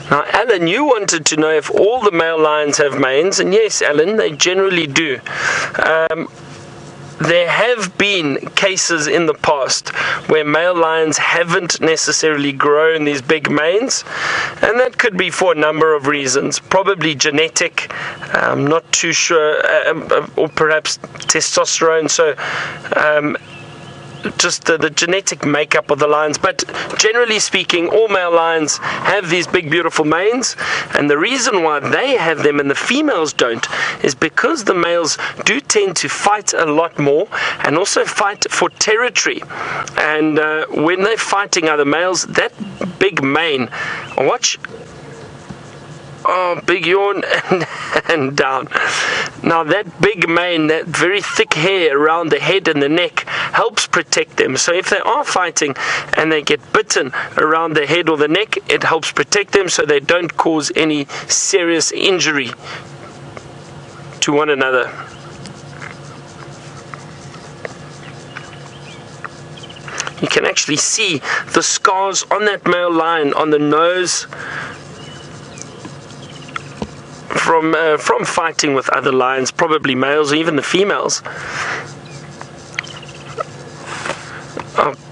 [SPEAKER 3] Now, Alan, you wanted to know if all the male lions have manes, and yes, Alan, they generally do. There have been cases in the past where male lions haven't necessarily grown these big manes, and that could be for a number of reasons. Probably genetic, I'm not too sure, or perhaps testosterone. So just the genetic makeup of the lions, but generally speaking, all male lions have these big beautiful manes, and the reason why they have them and the females don't is because the males do tend to fight a lot more and also fight for territory, and when they're fighting other males, that big mane, watch, oh, big yawn, and down. Now that big mane, that very thick hair around the head and the neck, helps protect them. So if they are fighting and they get bitten around the head or the neck, it helps protect them so they don't cause any serious injury to one another. You can actually see the scars on that male lion on the nose from fighting with other lions, probably males or even the females.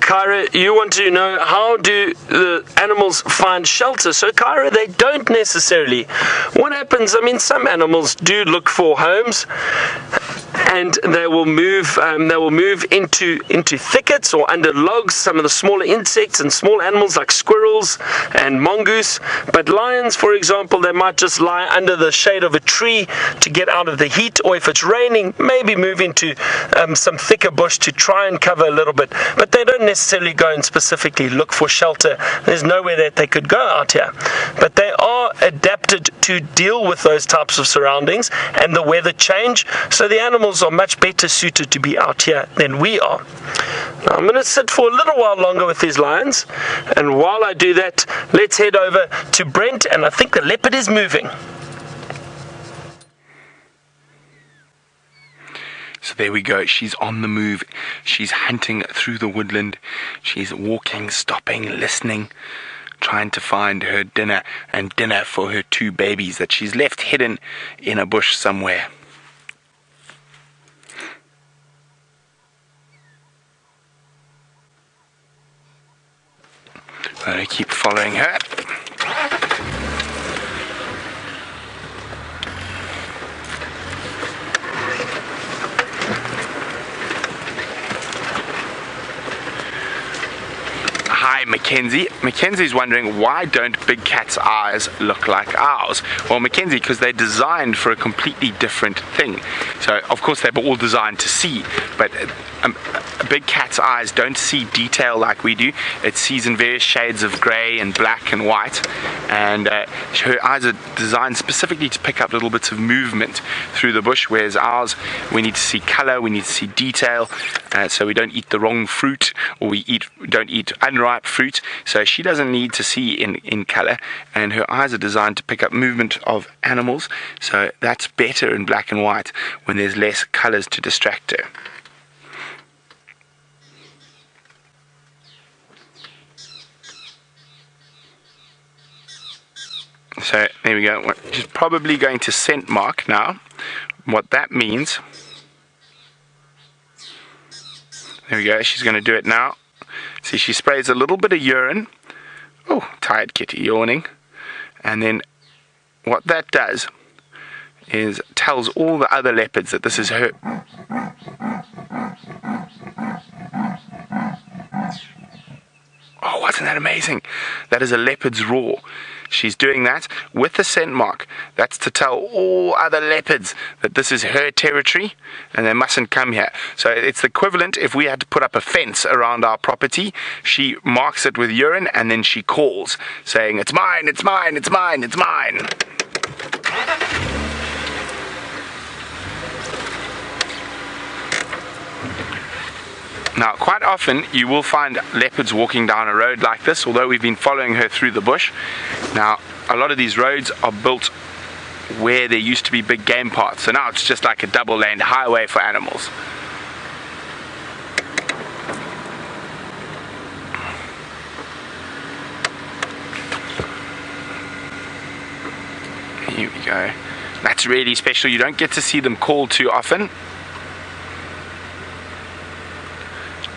[SPEAKER 3] Kyra, you want to know, how do the animals find shelter? So Kyra, they don't necessarily. What happens, I mean, some animals do look for homes, and they will move into thickets or under logs, some of the smaller insects and small animals like squirrels and mongoose. But lions, for example, they might just lie under the shade of a tree to get out of the heat, or if it's raining, maybe move into some thicker bush to try and cover a little bit. But they don't necessarily go and specifically look for shelter. There's nowhere that they could go out here. But they are adapted to deal with those types of surroundings and the weather change, so the animals are much better suited to be out here than we are. Now, I'm going to sit for a little while longer with these lions, and while I do that, let's head over to Brent, and I think the leopard is moving.
[SPEAKER 1] So there we go, she's on the move, she's hunting through the woodland, she's walking, stopping, listening, trying to find her dinner, and dinner for her two babies that she's left hidden in a bush somewhere. I'm going to keep following her. Hi, Mackenzie. Mackenzie's wondering, why don't big cats' eyes look like ours? Well, Mackenzie, because they're designed for a completely different thing. So, of course, they're all designed to see, but a big cat's eyes don't see detail like we do. It sees in various shades of grey and black and white, and her eyes are designed specifically to pick up little bits of movement through the bush, whereas ours, we need to see colour, we need to see detail, so we don't eat the wrong fruit, or we don't eat unripe fruit. So she doesn't need to see in colour, and her eyes are designed to pick up movement of animals, so that's better in black and white when there's less colours to distract her. So there we go. She's probably going to scent mark now. What that means, there we go, she's going to do it now. See, she sprays a little bit of urine. Oh, tired kitty yawning. And then what that does is tells all the other leopards that this is her. Oh, wasn't that amazing? That is a leopard's roar. She's doing that with the scent mark. That's to tell all other leopards that this is her territory and they mustn't come here. So it's the equivalent if we had to put up a fence around our property. She marks it with urine and then she calls, saying, "It's mine, it's mine, it's mine, it's mine." Now, quite often you will find leopards walking down a road like this, although we've been following her through the bush. Now, a lot of these roads are built where there used to be big game paths, so now it's just like a double-laned highway for animals. go. That's really special. You don't get to see them call too often.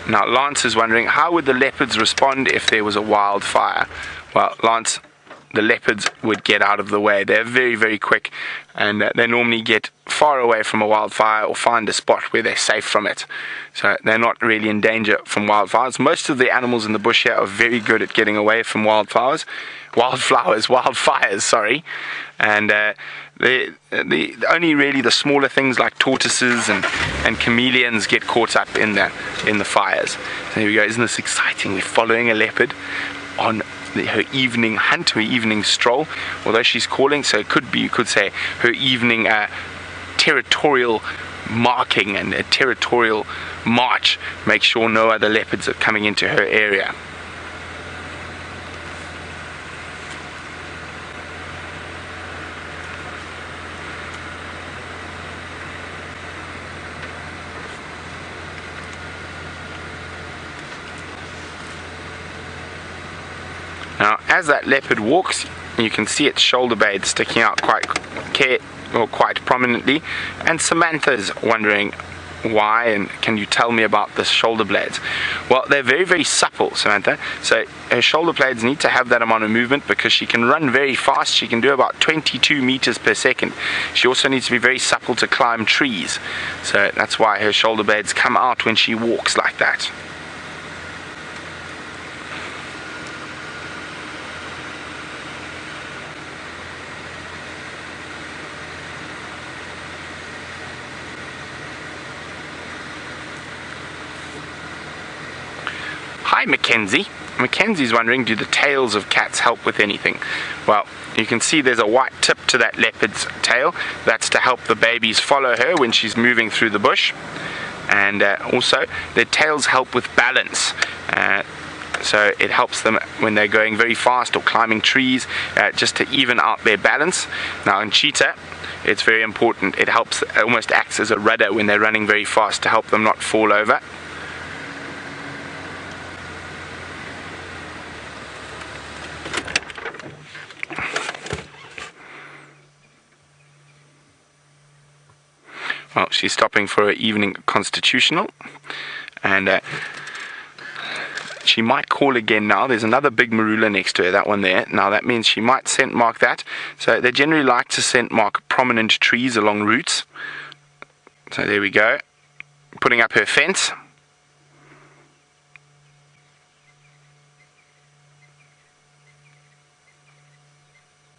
[SPEAKER 1] Now, Lance is wondering, how would the leopards respond if there was a wildfire? Well, Lance, the leopards would get out of the way. They're very, very quick, and they normally get far away from a wildfire or find a spot where they're safe from it. So they're not really in danger from wildfires. Most of the animals in the bush here are very good at getting away from wildfires. Wildfires, sorry. And only really the smaller things like tortoises and chameleons get caught up in the fires. So here we go. Isn't this exciting? We're following a leopard on her evening hunt, her evening stroll, although she's calling, so it could be, you could say, her evening territorial marking and a territorial march. Make sure no other leopards are coming into her area. Now, as that leopard walks, you can see its shoulder blades sticking out quite prominently, and Samantha's wondering why, and can you tell me about the shoulder blades? Well, they're very, very supple, Samantha. So her shoulder blades need to have that amount of movement because she can run very fast. She can do about 22 meters per second. She also needs to be very supple to climb trees. So that's why her shoulder blades come out when she walks like that. Hi, Mackenzie. Mackenzie's wondering, do the tails of cats help with anything? Well, you can see there's a white tip to that leopard's tail. That's to help the babies follow her when she's moving through the bush. And also, their tails help with balance. So it helps them when they're going very fast or climbing trees, just to even out their balance. Now, in Cheetah, it's very important. It helps, almost acts as a rudder when they're running very fast to help them not fall over. Well, she's stopping for her evening constitutional, and she might call again now. There's another big marula next to her, that one there. Now that means she might scent mark that. So they generally like to scent mark prominent trees along routes. So there we go. Putting up her fence.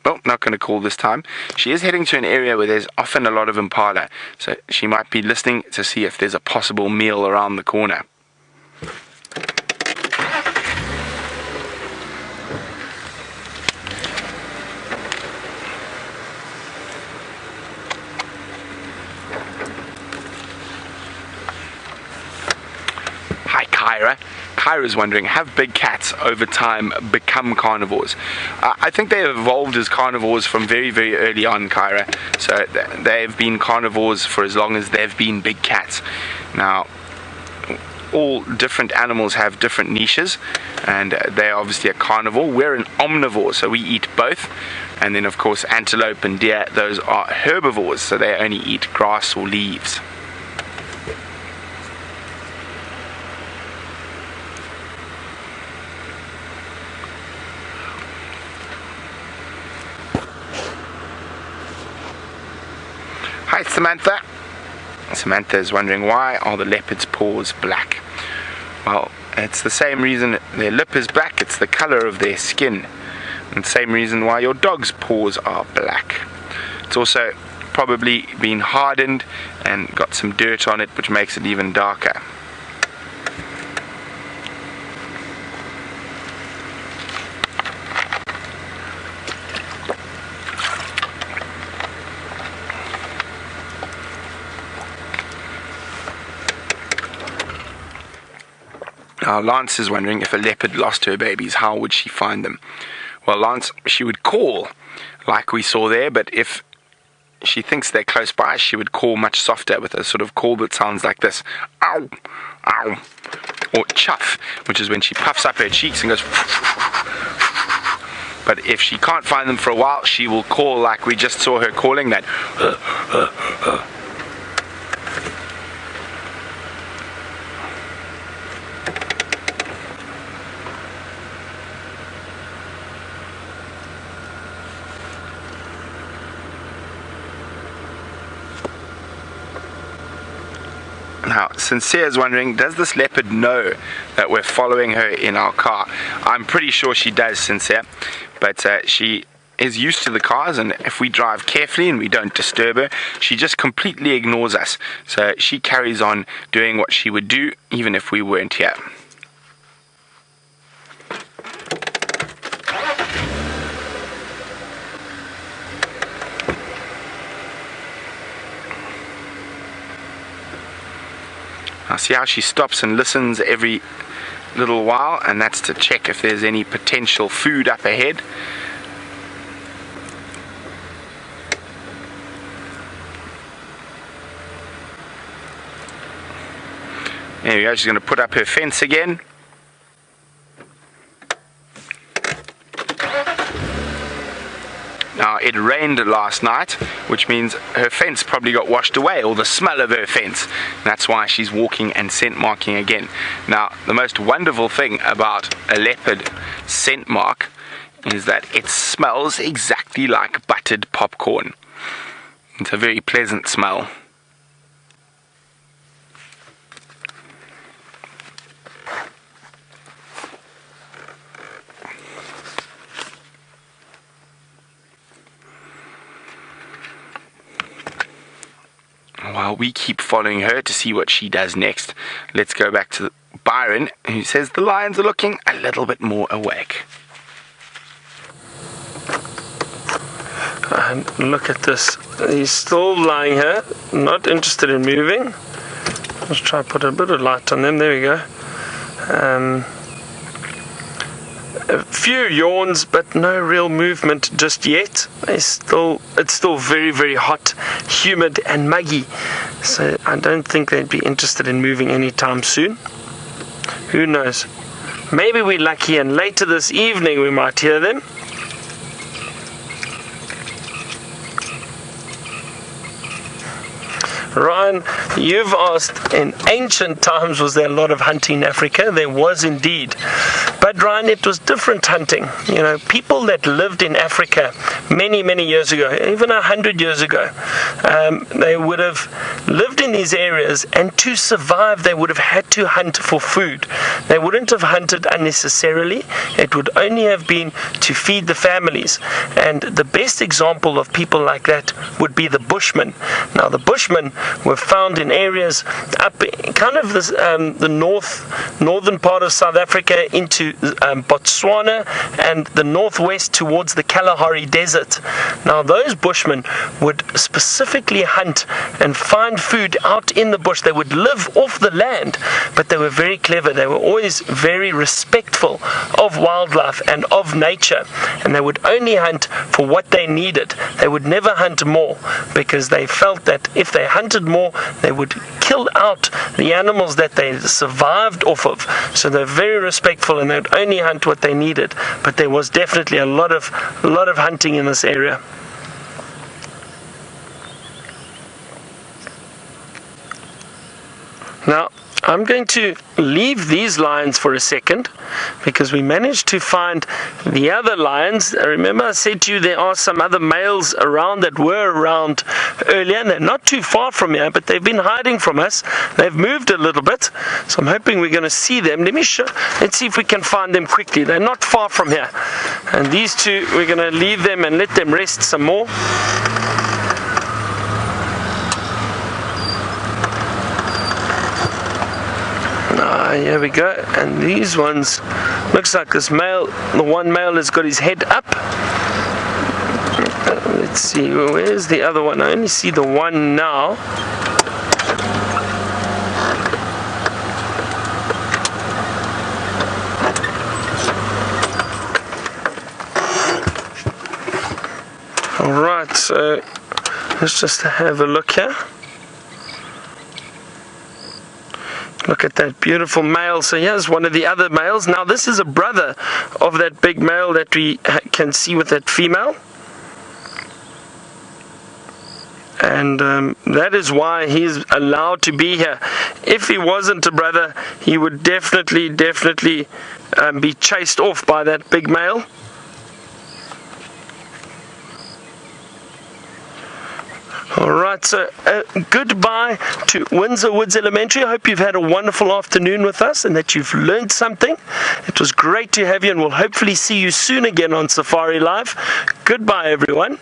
[SPEAKER 1] Oh, not going to call this time. She is heading to an area where there's often a lot of impala, so she might be listening to see if there's a possible meal around the corner. Hi, Kyra. Kyra's wondering, have big cats over time become carnivores? I think they evolved as carnivores from very, very early on, Kyra. So they've been carnivores for as long as they've been big cats. Now, all different animals have different niches, and they're obviously a carnivore. We're an omnivore, so we eat both. And then, of course, antelope and deer, those are herbivores, so they only eat grass or leaves. Hi, Samantha. Samantha is wondering, why are the leopard's paws black? Well, it's the same reason their lip is black. It's the color of their skin. And the same reason why your dog's paws are black. It's also probably been hardened and got some dirt on it, which makes it even darker. Now, Lance is wondering, if a leopard lost her babies, how would she find them? Well, Lance, she would call, like we saw there, but if she thinks they're close by, she would call much softer with a sort of call that sounds like this. Ow, ow. Or chuff, which is when she puffs up her cheeks and goes. but if she can't find them for a while, she will call like we just saw her calling that. Now, Sincere is wondering, does this leopard know that we're following her in our car? I'm pretty sure she does, Sincere, but she is used to the cars, and if we drive carefully and we don't disturb her, she just completely ignores us. So she carries on doing what she would do even if we weren't here. Now see how she stops and listens every little while, and that's to check if there's any potential food up ahead. There we go, she's going to put up her fence again. Now, it rained last night, which means her fence probably got washed away, or the smell of her fence. That's why she's walking and scent marking again. Now, the most wonderful thing about a leopard scent mark is that it smells exactly like buttered popcorn. It's a very pleasant smell. While we keep following her to see what she does next, let's go back to Byron, who says the lions are looking a little bit more awake.
[SPEAKER 3] And look at this. He's still lying here, not interested in moving. Let's try to put a bit of light on them. There we go. A few yawns, but no real movement just yet. It's still very, very hot, humid and muggy, so I don't think they'd be interested in moving anytime soon. Who knows? Maybe we're lucky and later this evening we might hear them. Ryan, you've asked, in ancient times was there a lot of hunting in Africa? There was indeed. But Ryan, it was different hunting. You know, people that lived in Africa many, many years ago, even 100 years ago, they would have lived in these areas, and to survive they would have had to hunt for food. They wouldn't have hunted unnecessarily. It would only have been to feed the families. And the best example of people like that would be the Bushmen. Now, the Bushmen were found in areas up kind of this, the northern part of South Africa into Botswana and the northwest towards the Kalahari Desert. Now, those Bushmen would specifically hunt and find food out in the bush. They would live off the land, but they were very clever. They were always very respectful of wildlife and of nature, and they would only hunt for what they needed. They would never hunt more, because they felt that if they hunted more, they would kill out the animals that they survived off of. So they're very respectful, and they'd only hunt what they needed. But there was definitely a lot of hunting in this area. Now, I'm going to leave these lions for a second, because we managed to find the other lions. Remember I said to you there are some other males around that were around earlier, and they're not too far from here, but they've been hiding from us. They've moved a little bit, so I'm hoping we're going to see them. Let's see if we can find them quickly. They're not far from here, and these two, we're going to leave them and let them rest some more. Here we go, and these ones, looks like this male, the one male has got his head up. Let's see, where's the other one? I only see the one now. Alright, so let's just have a look here. Look at that beautiful male. So here's one of the other males. Now this is a brother of that big male that we can see with that female. And that is why he's allowed to be here. If he wasn't a brother, he would definitely be chased off by that big male. Alright, so goodbye to Windsor Woods Elementary. I hope you've had a wonderful afternoon with us and that you've learned something. It was great to have you, and we'll hopefully see you soon again on Safari Live. Goodbye, everyone.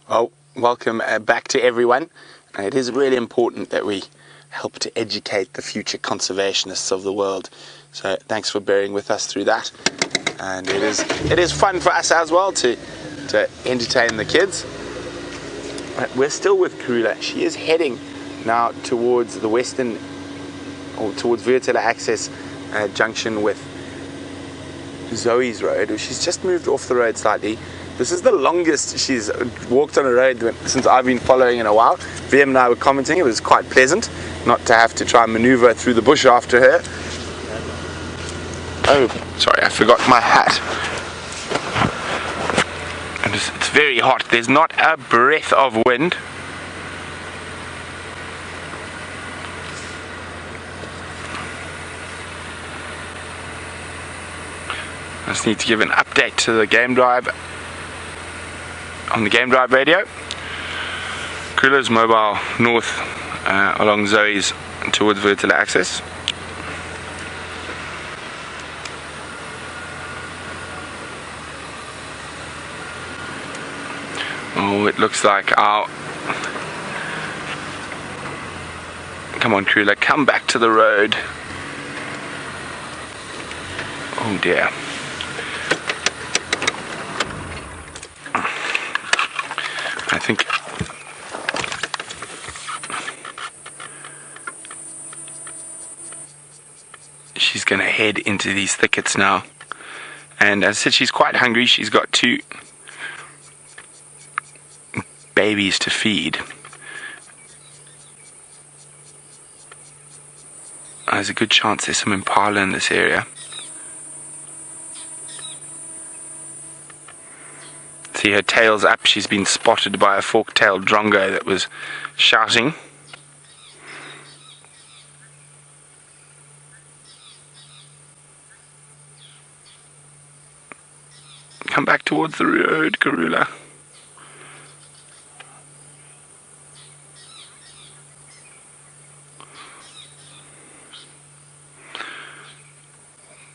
[SPEAKER 1] Well, welcome back to everyone. It is really important that we help to educate the future conservationists of the world. So thanks for bearing with us through that. And it is fun for us as well to entertain the kids. We're still with Karula. She is heading now towards the western, or towards vertical access junction with Zoe's road. She's just moved off the road slightly. This is the longest she's walked on a road since I've been following in a while. VM and I were commenting it was quite pleasant not to have to try and maneuver through the bush after her. Oh, sorry, I forgot my hat. And it's very hot. There's not a breath of wind. I just need to give an update to the game drive on the game drive radio. Karula's mobile north along Zoe's towards vertical access. Oh, it looks like our... Come on, Karula, come back to the road. Oh dear. I think she's going to head into these thickets now. And as I said, she's quite hungry. She's got 2 babies to feed. There's a good chance there's some impala in this area. See, her tail's up. She's been spotted by a fork-tailed drongo that was shouting. Come back towards the road, Karula.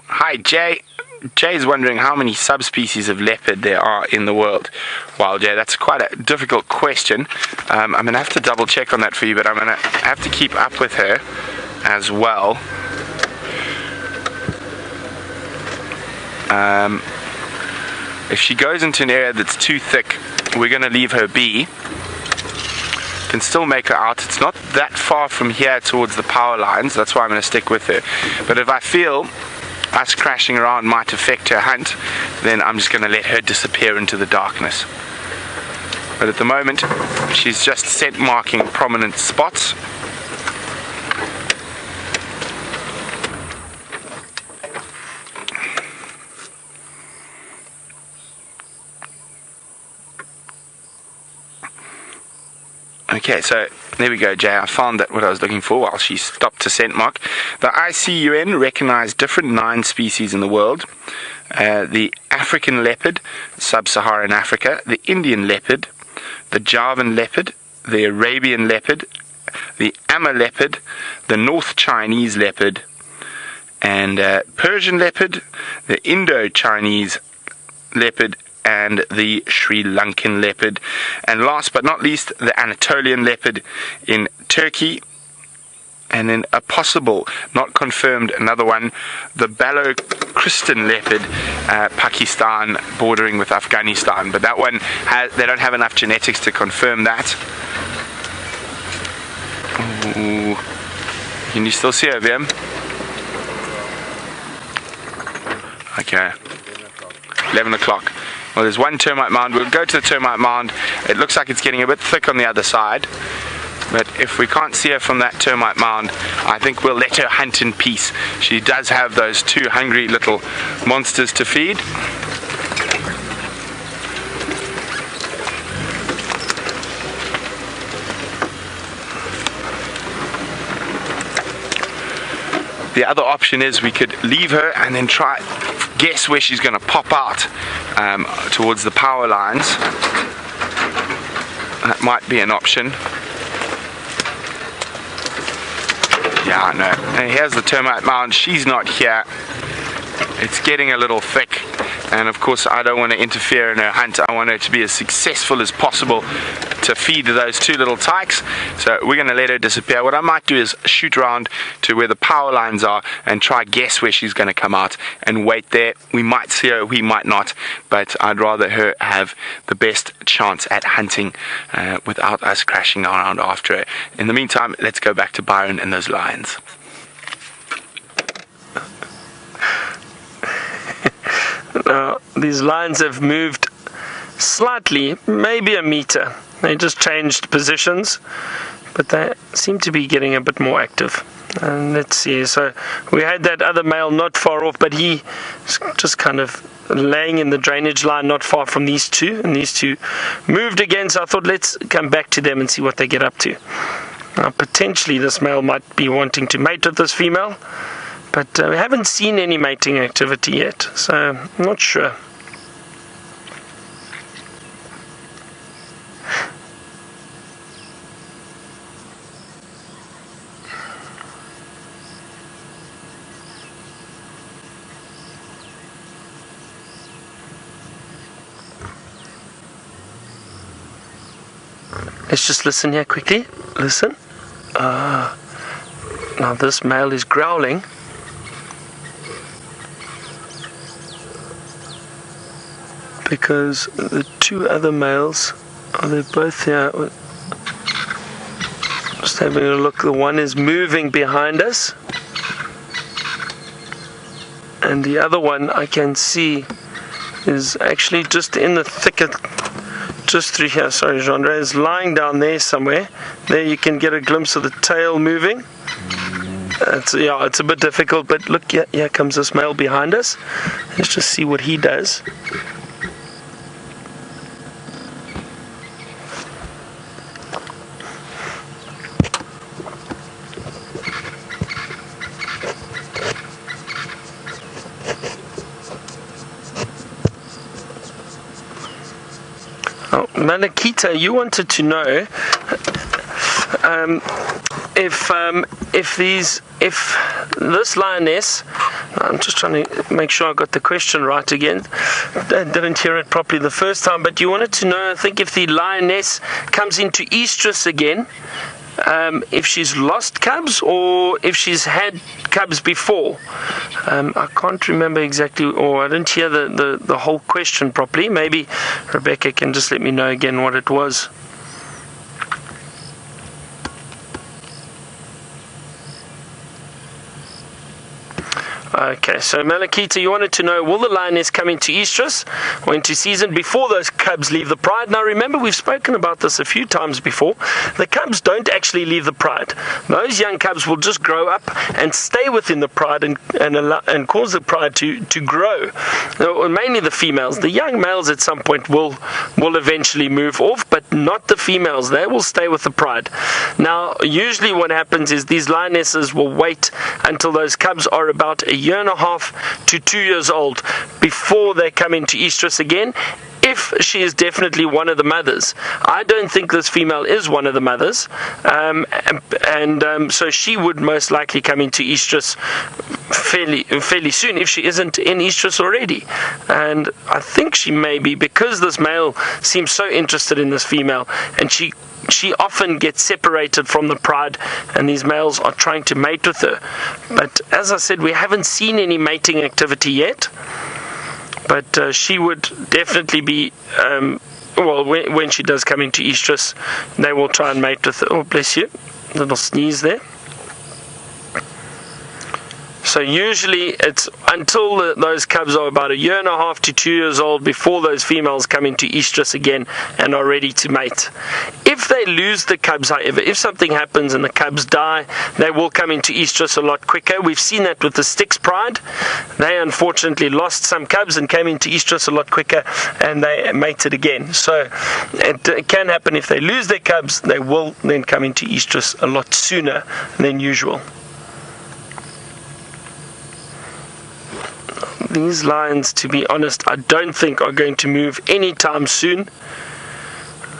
[SPEAKER 1] Hi, Jay. Jay's wondering how many subspecies of leopard there are in the world. Well, Jay, that's quite a difficult question. I'm going to have to double check on that for you, but I'm going to have to keep up with her as well. If she goes into an area that's too thick, we're going to leave her be. Can still make her out. It's not that far from here towards the power lines. That's why I'm going to stick with her. But if I feel us crashing around might affect her hunt, then I'm just going to let her disappear into the darkness. But at the moment, she's just scent marking prominent spots. Okay, so there we go, Jay. I found that what I was looking for while she stopped to scent mark. The ICUN recognized different 9 species in the world. The African leopard, sub-Saharan Africa, the Indian leopard, the Javan leopard, the Arabian leopard, the Amma leopard, the North Chinese leopard, and Persian leopard, the Indo-Chinese leopard, and the Sri Lankan leopard, and last but not least, the Anatolian leopard in Turkey, and then a possible, not confirmed, another one, the Balochistan leopard, Pakistan bordering with Afghanistan, but that one, they don't have enough genetics to confirm that. Ooh. Can you still see her, VM? Okay. 11 o'clock. Well, there's one termite mound. We'll go to the termite mound. It looks like it's getting a bit thick on the other side. But if we can't see her from that termite mound, I think we'll let her hunt in peace. She does have those two hungry little monsters to feed. The other option is we could leave her and then try guess where she's going to pop out towards the power lines. That might be an option. Yeah, I know. And here's the termite mound. She's not here. It's getting a little thick, and of course I don't want to interfere in her hunt. I want her to be as successful as possible to feed those two little tykes. So we're going to let her disappear. What I might do is shoot around to where the power lines are and try guess where she's going to come out and wait there. We might see her, we might not, but I'd rather her have the best chance at hunting without us crashing around after her. In the meantime, let's go back to Byron and those lions.
[SPEAKER 3] Now, these lions have moved slightly, maybe a meter. They just changed positions, but they seem to be getting a bit more active. And let's see, so we had that other male not far off, but he just kind of laying in the drainage line not far from these two, and these two moved again, so I thought let's come back to them and see what they get up to. Now, potentially this male might be wanting to mate with this female, but we haven't seen any mating activity yet, so I'm not sure. Let's just listen here quickly. Listen. Now this male is growling. Because the two other males, they're both here. Just having a look. The one is moving behind us, and the other one I can see is actually just in the thicket, just through here. Sorry, Jean-Andre, is lying down there somewhere. There you can get a glimpse of the tail moving. It's a bit difficult, but look, here comes this male behind us. Let's just see what he does. Malakita, you wanted to know if this lioness, I'm just trying to make sure I got the question right again. I didn't hear it properly the first time, but you wanted to know, I think, if the lioness comes into estrus again, if she's lost cubs or if she's had cubs before. I can't remember exactly, or I didn't hear the whole question properly. Maybe Rebecca can just let me know again what it was. Okay, so Malakita, you wanted to know, will the lioness come into estrus or into season before those cubs leave the pride? Now remember, we've spoken about this a few times before. The cubs don't actually leave the pride. Those young cubs will just grow up and stay within the pride and cause the pride to grow. Mainly the females. The young males at some point will eventually move off, but not the females. They will stay with the pride. Now, usually what happens is these lionesses will wait until those cubs are about a year and a half to 2 years old before they come into estrus again, if she is definitely one of the mothers. I don't think this female is one of the mothers, so she would most likely come into estrus fairly soon if she isn't in estrus already. And I think she may be, because this male seems so interested in this female, and she often gets separated from the pride, and these males are trying to mate with her. But as I said, we haven't seen any mating activity yet. But she would definitely be, when she does come into estrus, they will try and mate with her. Oh, bless you. Little sneeze there. So usually it's until those cubs are about 1.5 to 2 years old before those females come into estrus again and are ready to mate. If they lose the cubs, however, if something happens and the cubs die, they will come into estrus a lot quicker. We've seen that with the Styx Pride. They unfortunately lost some cubs and came into estrus a lot quicker, and they mated again. So it can happen if they lose their cubs, they will then come into estrus a lot sooner than usual. These lions, to be honest, I don't think are going to move anytime soon.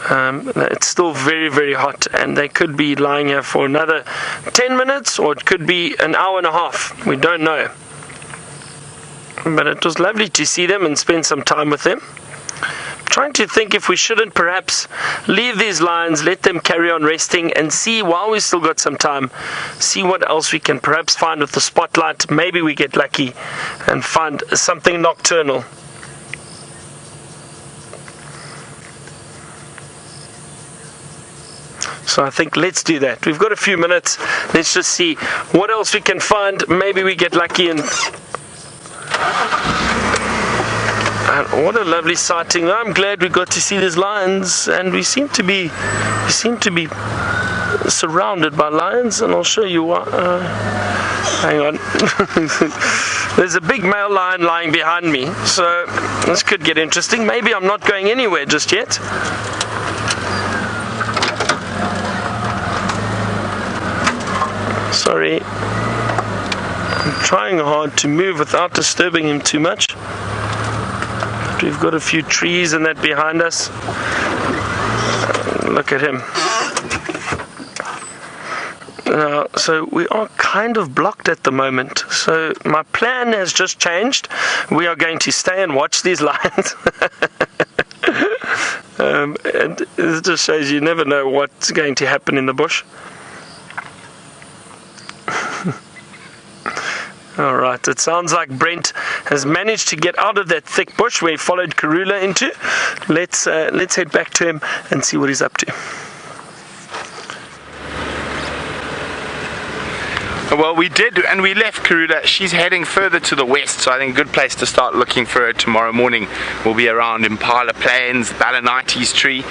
[SPEAKER 3] It's still very, very hot, and they could be lying here for another 10 minutes, or it could be an hour and a half. We don't know. But it was lovely to see them and spend some time with them. Trying to think if we shouldn't perhaps leave these lions, let them carry on resting, and see, while we still got some time, see what else we can perhaps find with the spotlight. Maybe we get lucky and find something nocturnal. So I think let's do that. We've got a few minutes. Let's just see what else we can find. Maybe we get lucky and what a lovely sighting. I'm glad we got to see these lions, and we seem to be surrounded by lions, and I'll show you what. Hang on. There's a big male lion lying behind me, so this could get interesting. Maybe I'm not going anywhere just yet. Sorry. I'm trying hard to move without disturbing him too much. We've got a few trees and that behind us. Look at him. So we are kind of blocked at the moment. So my plan has just changed. We are going to stay and watch these lions. And it just shows you never know what's going to happen in the bush. Alright, it sounds like Brent has managed to get out of that thick bush where he followed Karula into. Let's head back to him and see what he's up to.
[SPEAKER 1] Well, we did, and we left Karula. She's heading further to the west, so I think a good place to start looking for her tomorrow morning will be around Impala Plains, Balanites tree.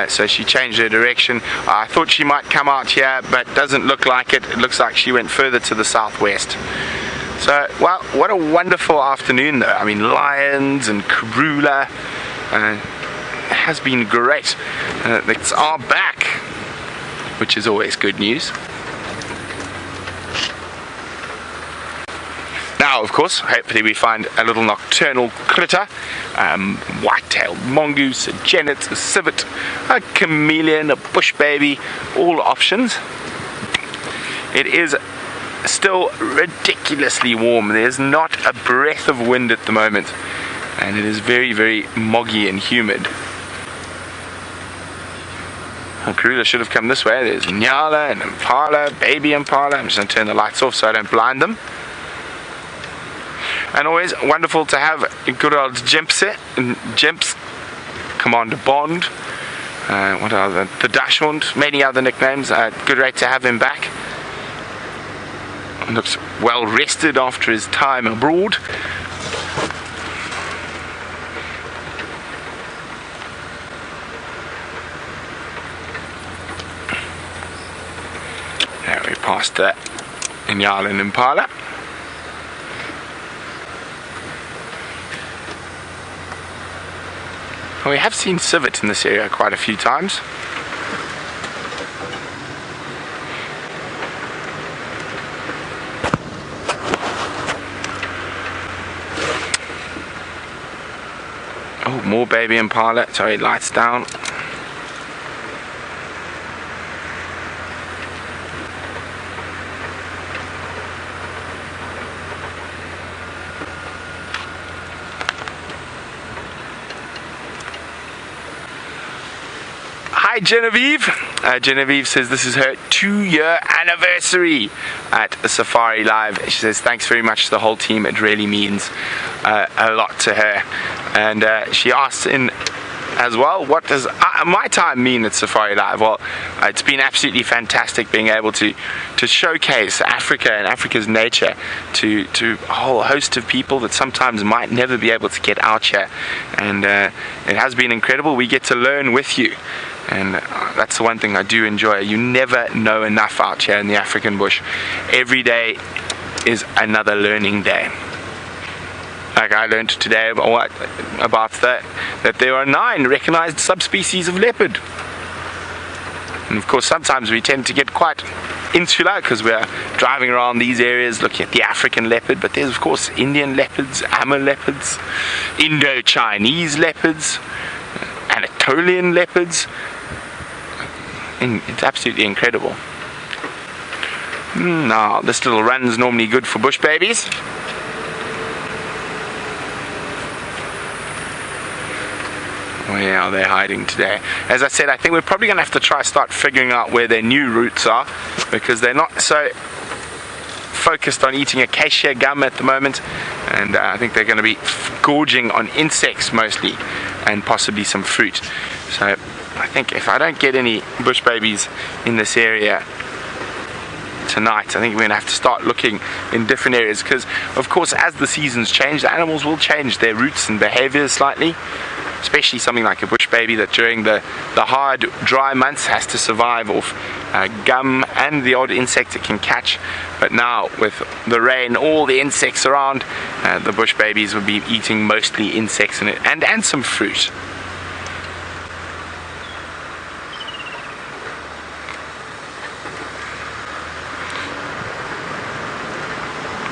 [SPEAKER 1] So she changed her direction. I thought she might come out here, but doesn't look like it. It looks like she went further to the southwest. So, well, what a wonderful afternoon though. I mean, lions and Karula. It has been great. It's our back, which is always good news. Now, of course, hopefully we find a little nocturnal critter, white-tailed mongoose, a genet, a civet, a chameleon, a bush baby, all options. It is still ridiculously warm. There's not a breath of wind at the moment, and it is very, very moggy and humid. Karula should have come this way. There's Nyala and Impala, baby Impala. I'm just going to turn the lights off so I don't blind them. And always wonderful to have good old Jimps, Commander Bond, what are the Dachshund, many other nicknames. Good rate to have him back. Looks well rested after his time abroad. Now we passed the Inyala and Impala. We have seen civet in this area quite a few times. Oh, more baby Impala. Sorry, lights down. Hi Genevieve. Genevieve says this is her 2-year anniversary at Safari Live. She says thanks very much to the whole team. It really means a lot to her. And she asks in as well. What does my time mean at Safari Live? Well, it's been absolutely fantastic being able to showcase Africa and Africa's nature to a whole host of people that sometimes might never be able to get out here, and it has been incredible. We get to learn with you, and that's the one thing I do enjoy. You never know enough out here in the African bush. Every day is another learning day. Like I learned today about that there are 9 recognized subspecies of leopard. And of course sometimes we tend to get quite insular because we're driving around these areas looking at the African leopard, but there's of course Indian leopards, Amur leopards, Indo-Chinese leopards, Anatolian leopards. And it's absolutely incredible. Now this little run's normally good for bush babies. Where are they hiding today? As I said, I think we're probably going to have to start figuring out where their new routes are, because they're not so focused on eating acacia gum at the moment, and I think they're going to be gorging on insects mostly, and possibly some fruit. So I think if I don't get any bush babies in this area tonight, I think we're going to have to start looking in different areas, because of course as the seasons change, the animals will change their routes and behaviors slightly. Especially something like a bush baby that during the hard, dry months has to survive off gum and the odd insect it can catch. But now, with the rain, all the insects around, the bush babies will be eating mostly insects and some fruit.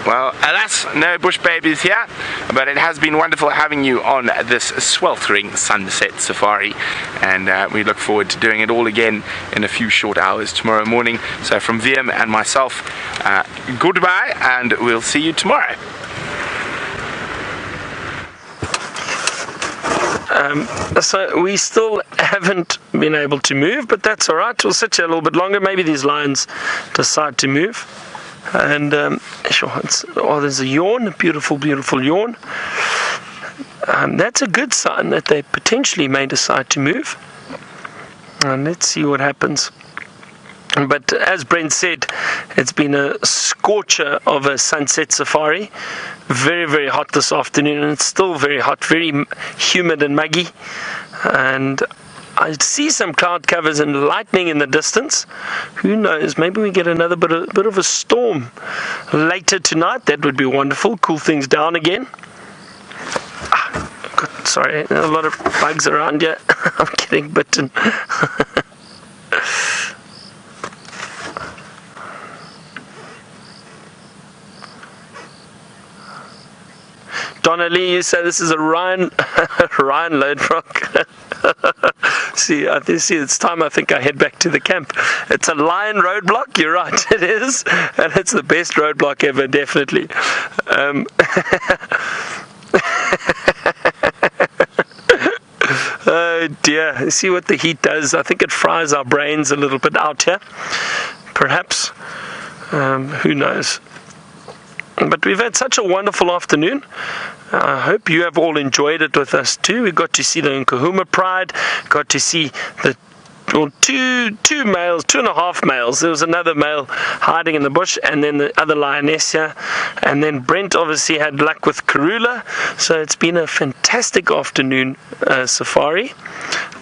[SPEAKER 1] Well, alas, no bush babies here, but it has been wonderful having you on this sweltering sunset safari, and we look forward to doing it all again in a few short hours tomorrow morning. So from VM and myself, goodbye, and we'll see you tomorrow.
[SPEAKER 3] So we still haven't been able to move, but that's alright. We'll sit here a little bit longer. Maybe these lions decide to move. And there's a yawn, a beautiful yawn. That's a good sign that they potentially may decide to move. And let's see what happens. But as Brent said, it's been a scorcher of a sunset safari. Very, very hot this afternoon, and it's still very hot, very humid and muggy. And I see some cloud covers and lightning in the distance. Who knows? Maybe we get another bit of a storm later tonight. That would be wonderful. Cool things down again. Sorry, a lot of bugs around here. I'm getting bitten. Donna Lee, you say this is a Ryan load rock. See, it's time I think I head back to the camp. It's a lion roadblock, you're right, it is. And it's the best roadblock ever, definitely. Oh dear, see what the heat does. I think it fries our brains a little bit out here. Perhaps. Who knows. But we've had such a wonderful afternoon. I hope you have all enjoyed it with us too. We got to see the Nkuhuma Pride, got to see the two males, 2.5 males. There was another male hiding in the bush, and then the other lioness here. And then Brent obviously had luck with Karula. So it's been a fantastic afternoon safari,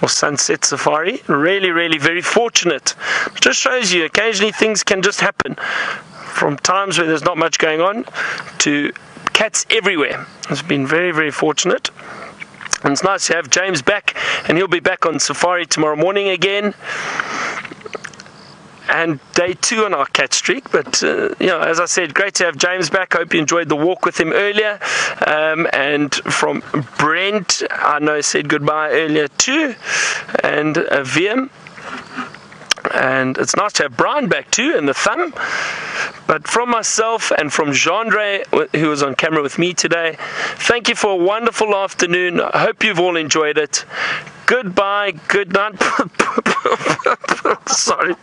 [SPEAKER 3] or sunset safari. Really, really very fortunate. It just shows you occasionally things can just happen. From times where there's not much going on to cats everywhere. It's been very, very fortunate. And it's nice to have James back, and he'll be back on safari tomorrow morning again. And day 2 on our cat streak. But, as I said, great to have James back. I hope you enjoyed the walk with him earlier. And from Brent, I know said goodbye earlier too. And VM. And it's nice to have Brian back too, and the thumb. But from myself and from Jean-Andre, who was on camera with me today, thank you for a wonderful afternoon. I hope you've all enjoyed it. Goodbye, good night. Sorry.